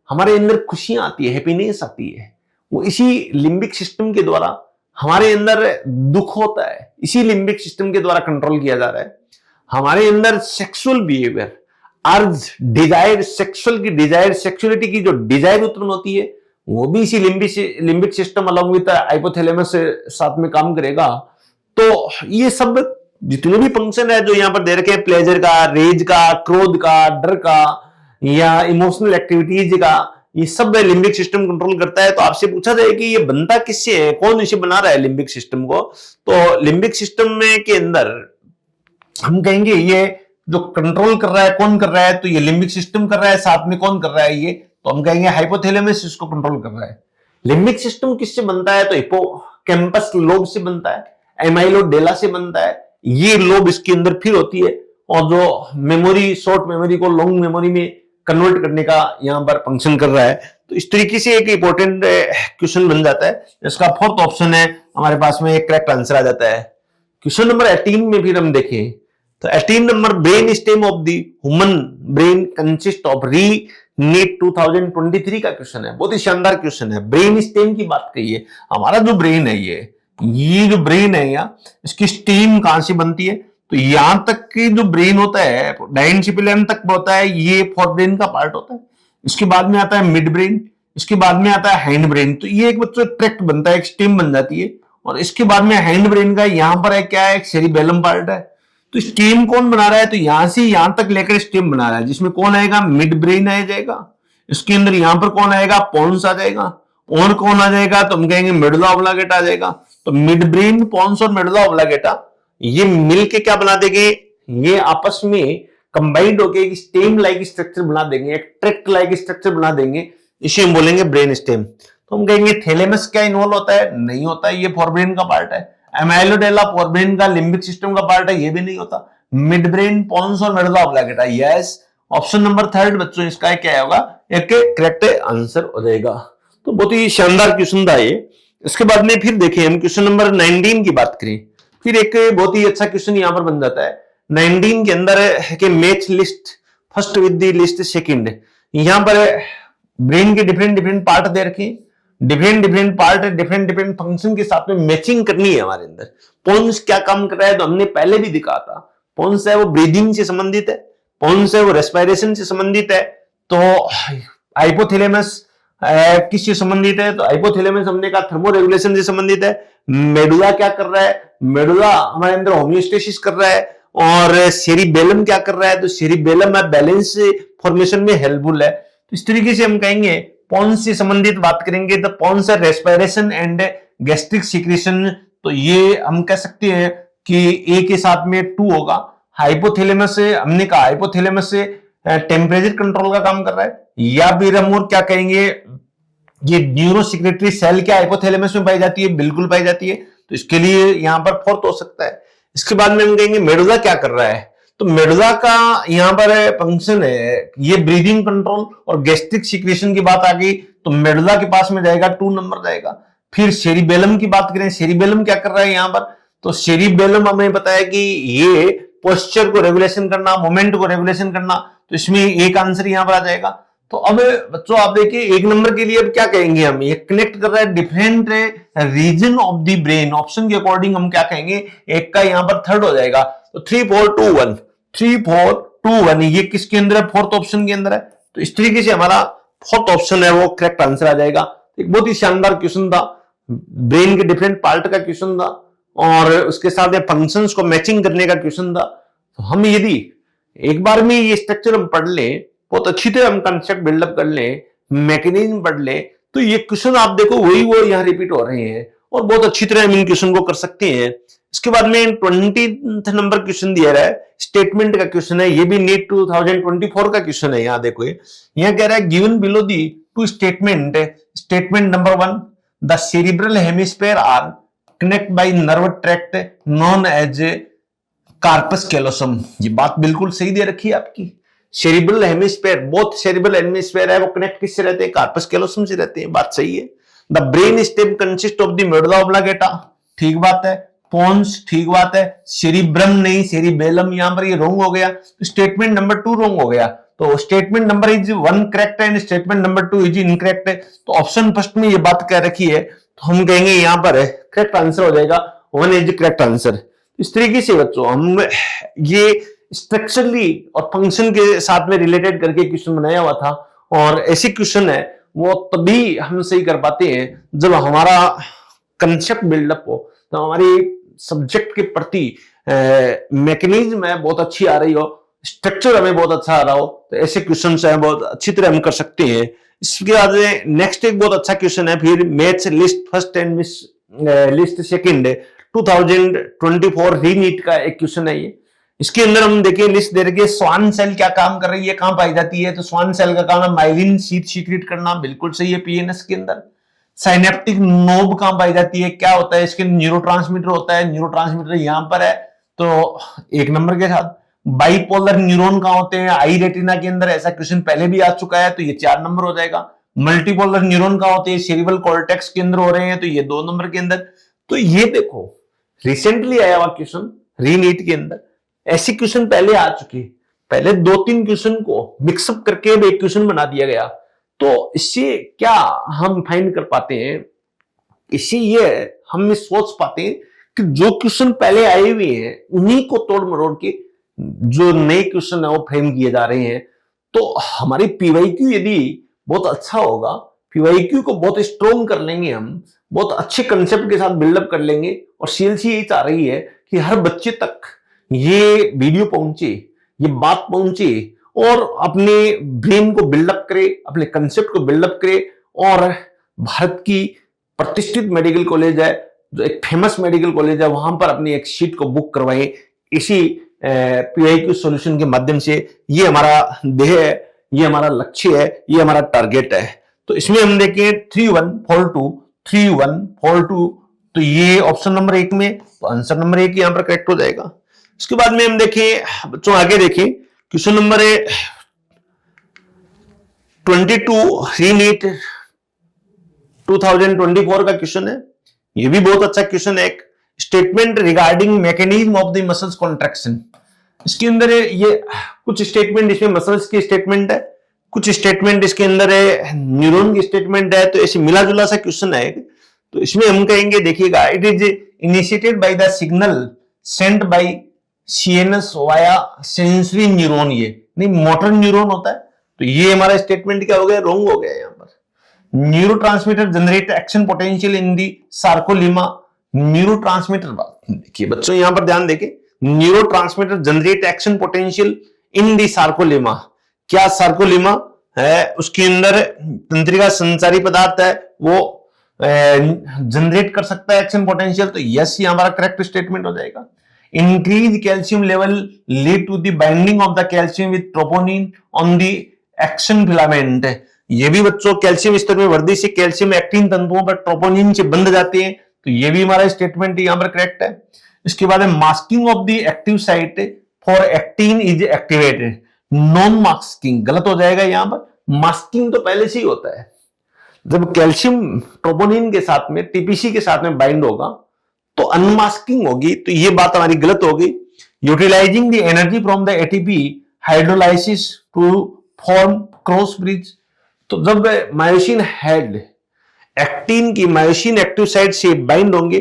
हमारे अंदर खुशियां आती है, हैप्पीनेस आती है, वो इसी लिम्बिक सिस्टम के द्वारा। हमारे अंदर दुख होता है, इसी लिम्बिक सिस्टम के द्वारा कंट्रोल किया जा रहा है। हमारे अंदर सेक्सुअल बिहेवियर, अर्ज, डिजायर, सेक्सुअल की डिजायर, सेक्सुअलिटी की जो डिजायर उत्पन्न होती है वो भी इसी limbic system along with hypothalamus से साथ में काम करेगा। तो ये सब जितने भी फंक्शन है जो यहाँ पर दे रखे हैं, प्लेजर का, रेज का, क्रोध का, डर का या इमोशनल एक्टिविटीज का, ये सब लिम्बिक सिस्टम कंट्रोल करता है। तो आपसे पूछा जाए कि ये बनता किससे है, कौन इसे बना रहा है लिम्बिक सिस्टम को, तो लिम्बिक सिस्टम में के अंदर हम कहेंगे ये जो कंट्रोल कर रहा है, कौन कर रहा है, तो ये लिम्बिक सिस्टम कर रहा है। साथ में कौन कर रहा है, ये तो हम कहेंगे हाइपोथैलेमस इसको कंट्रोल कर रहा है। लिम्बिक सिस्टम किससे बनता है, तो हिप्पोकैम्पस लोब से बनता है, एमाइलोडेला से बनता है। ये लोब इसके अंदर फिर होती है और जो मेमोरी, शॉर्ट मेमोरी को लॉन्ग मेमोरी में कन्वर्ट करने का यहाँ पर फंक्शन कर रहा है। तो इस तरीके से एक इंपॉर्टेंट क्वेश्चन बन जाता है। इसका फोर्थ ऑप्शन है हमारे पास में, एक करेक्ट आंसर आ जाता है। क्वेश्चन नंबर 18 में फिर हम देखें तो 18 number, brain stem of the human brain consist of re NEET 2023 का क्वेश्चन है। बहुत ही शानदार क्वेश्चन है। ब्रेन स्टेम की बात करिए, हमारा जो ब्रेन है ये जो ब्रेन है या इसकी स्टेम कहां से बनती है, तो यहां तक की जो ब्रेन होता है डायनसिपिलम तक होता है, ये फोर ब्रेन का पार्ट होता है। इसके बाद में आता है मिड ब्रेन, इसके बाद में आता है हैंड ब्रेन। तो ये एक बच्चों ट्रैक्ट बनता है, एक स्टेम बन जाती है। और इसके बाद में हैंड ब्रेन का यहां पर है क्या है, एक सेरिबेलम पार्ट है। तो स्टेम कौन बना रहा है, तो यहां से यहां तक लेकर स्टेम बना रहा है, जिसमें कौन आएगा, मिड ब्रेन आ जाएगा। इसके अंदर यहां पर कौन आएगा, पोन्स आ जाएगा। और कौन आ जाएगा, तो हम कहेंगे मेडुला ऑब्लांगेटा आ जाएगा। तो मिड ब्रेन, पोन्स और मेडुला ऑब्लांगेटा ये मिलके क्या बना देंगे, ये आपस में कंबाइंड होकर एक स्टेम लाइक स्ट्रक्चर बना देंगे, एक ट्रैक्ट लाइक स्ट्रक्चर बना देंगे। इसे हम बोलेंगे ब्रेन स्टेम। तो हम कहेंगे थैलेमस क्या इन्वॉल्व होता है, नहीं होता है, ये फोरब्रेन का पार्ट है। एमाइलोडेला फोरब्रेन का लिम्बिक सिस्टम का पार्ट है, ये भी नहीं होता। मिड ब्रेन, पोन्स और medulla oblongata, yes. Option number 3 बच्चों इसका क्या होगा, एक करेक्ट आंसर हो जाएगा। तो बहुत ही शानदार क्वेश्चन था ये। इसके बाद में फिर देखें हम क्वेश्चन नंबर 19 की बात करें, फिर एक बहुत ही अच्छा क्वेश्चन यहां पर बन जाता है। 19 के अंदर है कि match list first with the list second. यहां पर ब्रेन के डिफरेंट पार्ट दे रखे, डिफरेंट पार्ट डिफरेंट फंक्शन के साथ में मैचिंग करनी है हमारे अंदर। पोन्स क्या काम कर रहा है, तो हमने पहले भी दिखा था। पोन्स है वो ब्रीदिंग से संबंधित है, पोन्स है वो रेस्पिरेशन से संबंधित है। तो हाइपोथैलेमस किससे संबंधित है, तो हाइपोथैलेमस हमने कहा थर्मो रेगुलेशन से संबंधित है। मेडुला क्या कर रहा है, मेडुला हमारे अंदर होमियोस्टेसिस कर रहा है। और सेरिबेलम क्या कर रहा है, तो सेरिबेलम बैलेंस फॉर्मेशन में हेल्पफुल है। तो इस तरीके से हम कहेंगे पोन्स से संबंधित बात करेंगे तो पोन्स है रेस्पिरेशन एंड गैस्ट्रिक सिक्रेशन। तो ये हम कह सकते हैं कि ए के साथ में 2 होगा। हाइपोथैलेमस से हमने कहा हाइपोथैलेमस से टेम्परेचर कंट्रोल का काम कर रहा है, या फिर हम और क्या कहेंगे, ये न्यूरोसिक्रेटरी सेल क्या हाइपोथैलेमस में पाई जाती है, बिल्कुल पाई जाती है। तो इसके लिए यहां पर फोर्थ हो सकता है। इसके बाद में हम कहेंगे मेडुला क्या कर रहा है, तो मेडुला का यहां पर फंक्शन है ये ब्रीदिंग कंट्रोल और गैस्ट्रिक सिक्रेशन की बात आ गई, तो मेडुला के पास में जाएगा 2 नंबर जाएगा। फिर सेरिबेलम की बात करें, सेरिबेलम क्या कर रहा है यहां पर, तो सेरिबेलम हमें पता है कि ये पोस्चर को रेगुलेशन करना, मोमेंट को रेगुलेशन करना। तो इसमें एक आंसर यहां पर आ जाएगा। तो अब बच्चों आप देखिए 1 नंबर के लिए अब क्या कहेंगे हम, ये कनेक्ट कर रहा है different region of the brain, option के अकॉर्डिंग हम क्या कहेंगे, एक का यहां पर थर्ड हो जाएगा, तो 3 4 2 1 3 4 2 1 ये किसके अंदर है, फोर्थ ऑप्शन के अंदर है। तो इस तरीके से हमारा फोर्थ ऑप्शन है वो करेक्ट आंसर आ जाएगा। एक बहुत ही शानदार क्वेश्चन था, ब्रेन के डिफरेंट पार्ट का क्वेश्चन था और उसके साथ फंक्शंस को मैचिंग करने का क्वेश्चन था। तो हम यदि एक बार में ये स्ट्रक्चर हम पढ़ लें, बहुत अच्छी तरह हम कंसेप्ट बिल्डअप कर लें, मैकेनिज्म पढ़ लें, तो ये क्वेश्चन आप देखो वही वो यहाँ रिपीट हो रहे हैं और बहुत अच्छी तरह हम इन क्वेश्चन को कर सकते हैं। इसके बाद में 20 नंबर क्वेश्चन दिया रहा है, स्टेटमेंट का क्वेश्चन है, ये भी नीट 2024 का क्वेश्चन है। यहाँ देखो यहाँ कह रहा है given below the two statement, statement number 1 the cerebral hemisphere are connect by nerve tract known as corpus callosum. ये बात बिल्कुल सही दे रखी है आपकी, cerebral hemisphere, both cerebral hemisphere है वो कनेक्ट किससे रहते हैं, कार्पस कैलोसम से रहते हैं, बात सही है। The brain stem consist of the medulla oblongata, ठीक बात है। पोन्स, ठीक बात है। सेरिब्रम नहीं सेरिबेलम, यहां पर ये रॉन्ग हो गया, तो स्टेटमेंट नंबर 2 रॉन्ग हो गया। तो स्टेटमेंट नंबर 1 करेक्ट है and statement number 2 is incorrect है। तो ऑप्शन फर्स्ट में ये बात कह रखी है, तो हम कहेंगे यहां पर है करेक्ट आंसर हो जाएगा, 1 इज करेक्ट आंसर। इस तरीके से बच्चों हम ये स्ट्रक्चरली और फंक्शन के साथ में रिलेटेड करके क्वेश्चन बनाया हुआ था और ऐसे क्वेश्चन है वो तभी हम सही कर पाते हैं जब हमारा कंसेप्ट बिल्डअप हो, तो हमारी सब्जेक्ट के प्रति मैकेनिज्म है बहुत अच्छी आ रही हो, स्ट्रक्चर हमें बहुत अच्छा आ रहा हो, तो ऐसे क्वेश्चन है बहुत अच्छी तरह हम कर सकते हैं। इसके बाद नेक्स्ट एक बहुत अच्छा क्वेश्चन है फिर maths list first and list second 2024 रीनीट का एक क्वेश्चन है ये। इसके अंदर हम देखें लिस्ट दे रखी है, स्वान सेल क्या काम कर रही है, कहां पाई जाती है, तो स्वान सेल का काम है माइलिन शीट सीक्रेट करना, बिल्कुल सही है पीएनएस के अंदर। साइनेप्टिक नोब कहां पाई जाती है, क्या होता है, इसके न्यूरोट्रांसमीटर होता है, न्यूरोट्रांसमीटर यहां पर है, तो 1 नंबर के साथ। बाइपोलर न्यूरॉन कहां होते हैं, आई रेटिना के अंदर, ऐसा क्वेश्चन पहले भी आ चुका है, तो ये 4 नंबर हो जाएगा। मल्टीपोलर न्यूरॉन कहां होते हैं, सेरिब्रल कॉर्टेक्स के अंदर हो रहे हैं, तो ये 2 नंबर के अंदर। तो ये देखो रिसेंटली आया हुआ क्वेश्चन रीनीट के अंदर, ऐसे क्वेश्चन पहले आ चुके, पहले 2-3 क्वेश्चन को मिक्सअप करके एक क्वेश्चन बना दिया गया। तो इससे क्या हम फाइंड कर पाते हैं, इससे ये हम सोच पाते हैं कि जो क्वेश्चन पहले आए हुए हैं उन्हीं को तोड़ मरोड़ के जो नए क्वेश्चन है वो फ्रेम किए जा रहे हैं। तो हमारी पीवाईक्यू यदि बहुत अच्छा होगा, पीवाईक्यू को बहुत स्ट्रॉन्ग कर लेंगे, हम बहुत अच्छे कंसेप्ट के साथ बिल्डअप कर लेंगे, और सीएलसी यही चाह रही है कि हर बच्चे तक ये वीडियो पहुंचे, ये बात पहुंचे और अपने ब्रेन को बिल्डअप करे, अपने कंसेप्ट को बिल्डअप करे। और भारत की प्रतिष्ठित मेडिकल कॉलेज है, जो एक फेमस मेडिकल कॉलेज है, वहां पर अपनी एक सीट को बुक करवाएं इसी पीआईक्यू सॉल्यूशन के माध्यम से। ये हमारा ध्येय है, ये हमारा लक्ष्य है, ये हमारा टारगेट है। तो इसमें हम देखें 3142 तो ये ऑप्शन नंबर 1 में, तो आंसर नंबर 1 यहां पर करेक्ट हो जाएगा। इसके बाद में हम देखें बच्चों आगे देखें क्वेश्चन नंबर 22 रीनीट 2024 का क्वेश्चन है, ये भी बहुत अच्छा क्वेश्चन है। एक statement regarding mechanism of the muscles contraction, इसके अंदर ये कुछ स्टेटमेंट इसमें मसल्स की स्टेटमेंट है, कुछ स्टेटमेंट इसके अंदर है न्यूरॉन की स्टेटमेंट है, तो ऐसे मिला जुला सा क्वेश्चन है। तो इसमें हम कहेंगे देखिएगा, it is initiated by the signal sent by CNS via sensory neuron, ये नहीं मोटर न्यूरॉन होता है, तो ये हमारा स्टेटमेंट क्या हो गया, रॉन्ग हो गया यहाँ पर। Neurotransmitter generate action potential in the sarcolemma, neurotransmitter देखिए बच्चों यहां पर ध्यान देके, neurotransmitter generate action potential in the sarcolemma, क्या सार्कोलिमा है उसके अंदर तंत्रिका संचारी पदार्थ है वो जनरेट कर सकता है एक्शन पोटेंशियल, तो यस ये हमारा करेक्ट स्टेटमेंट हो जाएगा। Increase calcium level lead to the binding of the calcium with troponin on the actin filament, ये भी बच्चों कैल्शियम स्तर में वृद्धि से कैल्शियम एक्टिन तंतुओं पर ट्रोपोनिन से बंध जाते हैं, तो ये भी हमारा स्टेटमेंट यहां पर करेक्ट है। इसके बाद masking of the active site for actin is activated, non masking गलत हो जाएगा यहां पर, मास्किंग तो पहले से ही होता है, जब कैल्शियम ट्रोपोनिन के साथ में टीपीसी के साथ में बाइंड होगा तो अनमास्किंग होगी, तो ये बात हमारी गलत होगी। Utilising the energy from the ATP hydrolysis to form cross bridge. तो जब मायोसिन हेड एक्टिन की मायोसिन एक्टिव साइट से बाइंड होंगे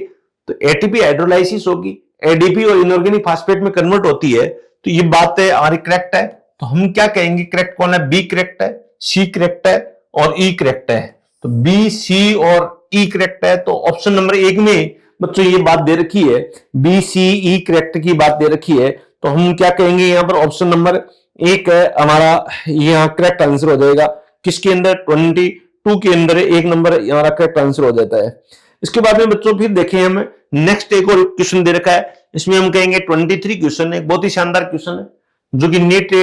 तो एटीपी हाइड्रोलाइसिस होगी, एडीपी और इनऑर्गेनिक फास्फेट में कन्वर्ट होती है। तो ये बात है हमारी करेक्ट है। तो हम क्या कहेंगे, करेक्ट कौन है? बी करेक्ट है, सी करेक्ट है और ई करेक्ट है। तो बी, सी और ई करेक्ट है। तो ऑप्शन नंबर 1 में बच्चों ये बात दे रखी है, बी सी ई करेक्ट की बात दे रखी है। तो हम क्या कहेंगे यहाँ पर, ऑप्शन नंबर 1 है हमारा यहाँ करेक्ट आंसर हो जाएगा। किसके अंदर? 22 के अंदर 1 नंबर हमारा करेक्ट आंसर हो जाता है। इसके बाद में बच्चों फिर देखें हम नेक्स्ट एक और क्वेश्चन दे रखा है। इसमें हम कहेंगे 23 क्वेश्चन है, बहुत ही शानदार क्वेश्चन है जो कि नीट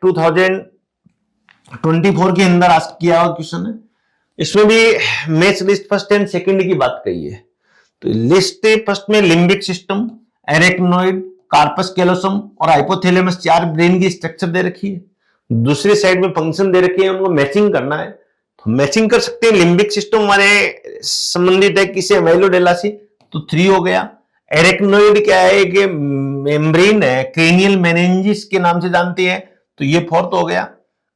2024 के अंदर आस्क किया हुआ क्वेश्चन है। इसमें भी match list first and second की बात कही है। तो लिस्ट फर्स्ट में limbic system, arachnoid, corpus callosum और हाइपोथैलेमस 4 ब्रेन की स्ट्रक्चर दे रखी है। दूसरी साइड में फंक्शन दे रखे हैं, उनको मैचिंग करना है। तो मैचिंग कर सकते हैं। लिम्बिक सिस्टम हमारे संबंधित है किसे? अमाइलोडेला से, तो 3 हो गया। एरेक्नोइड क्या है कि मेम्ब्रेन है, क्रेनियल मेनिंजिस के नाम से जानते हैं, तो ये 4th हो गया।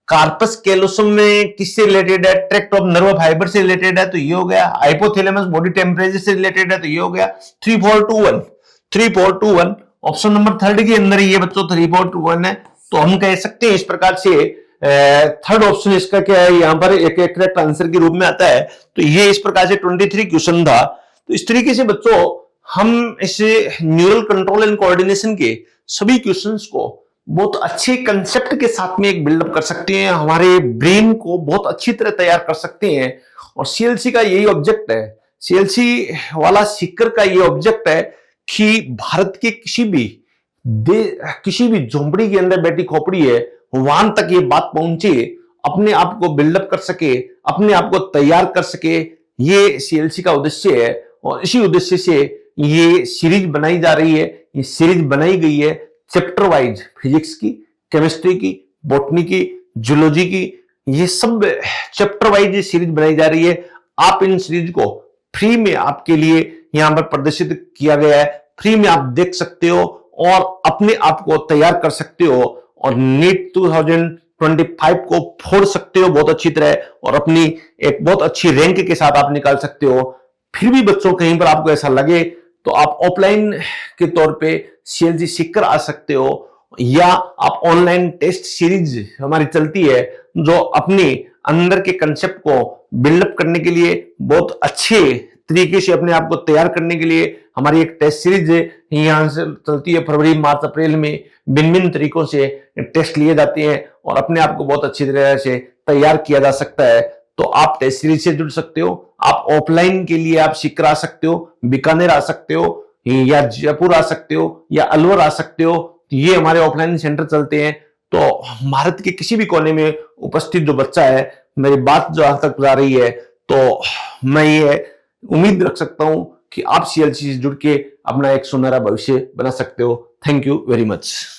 कार्पस कैलोसम में किससे रिलेटेड है? ट्रैक्ट ऑफ नर्व फाइबर से रिलेटेड है, तो ये हो गया। हाइपोथैलेमस बॉडी टेम्परेचर से रिलेटेड है, तो ये हो गया। 3 4 2 1 3 4 2 1 ऑप्शन नंबर 3 के अंदर ये बच्चों 3 4 2 1 है। तो हम कह सकते हैं इस प्रकार से थर्ड ऑप्शन इसका क्या है, यहां पर एक करेक्ट आंसर के रूप में आता है। तो ये इस प्रकार से 23 क्वेश्चन था। तो इस तरीके से बच्चों हम इसे न्यूरल कंट्रोल एंड कोऑर्डिनेशन के सभी क्वेश्चंस को बहुत अच्छे कंसेप्ट के साथ में एक बिल्डअप कर सकते हैं, हमारे ब्रेन को बहुत अच्छी तरह तैयार कर सकते हैं। और सीएलसी का यही ऑब्जेक्ट है, सीएलसी वाला सीकर का ये ऑब्जेक्ट है कि भारत के किसी भी झोंपड़ी के अंदर बैठी खोपड़ी है वहां तक ये बात पहुंचे, अपने आप को बिल्डअप कर सके, अपने आप को तैयार कर सके, ये सीएलसी का उद्देश्य है। और इसी उद्देश्य से ये सीरीज बनाई जा रही है। ये सीरीज बनाई गई है चैप्टर वाइज, फिजिक्स की, केमिस्ट्री की, बॉटनी की, जूलॉजी की, ये सब चैप्टर वाइज ये सीरीज बनाई जा रही है। आप इन सीरीज को फ्री में आपके लिए यहां पर प्रदर्शित किया गया है, फ्री में आप देख सकते हो और अपने आप को तैयार कर सकते हो और नीट 2025 को फोड़ सकते हो बहुत अच्छी तरह और अपनी एक बहुत अच्छी रैंक के साथ आप निकाल सकते हो। फिर भी बच्चों कहीं पर आपको ऐसा लगे तो आप ऑफलाइन के तौर पे सीएलसी सीखकर आ सकते हो या आप ऑनलाइन टेस्ट सीरीज हमारी चलती है जो अपने अंदर के कंसेप्ट को बिल्डअप करने के लिए बहुत अच्छे तरीके से अपने आप को तैयार करने के लिए हमारी एक टेस्ट सीरीज यहां से चलती है। फरवरी, मार्च, अप्रैल में भिन्न भिन्न तरीकों से टेस्ट लिए जाते हैं और अपने आप को बहुत अच्छी तरह से तैयार किया जा सकता है। तो आप टेस्ट सीरीज से जुड़ सकते हो। आप ऑफलाइन के लिए आप सीकर आ सकते हो, बीकानेर आ सकते हो या जयपुर आ सकते हो या अलवर आ सकते हो। ये हमारे ऑफलाइन सेंटर चलते हैं। तो भारत के किसी भी कोने में उपस्थित जो बच्चा है, मेरी बात जो आज तक जा रही है, तो मैं ये उम्मीद रख सकता हूं कि आप सीएलसी से जुड़ के अपना एक सुनहरा भविष्य बना सकते हो। Thank you very much.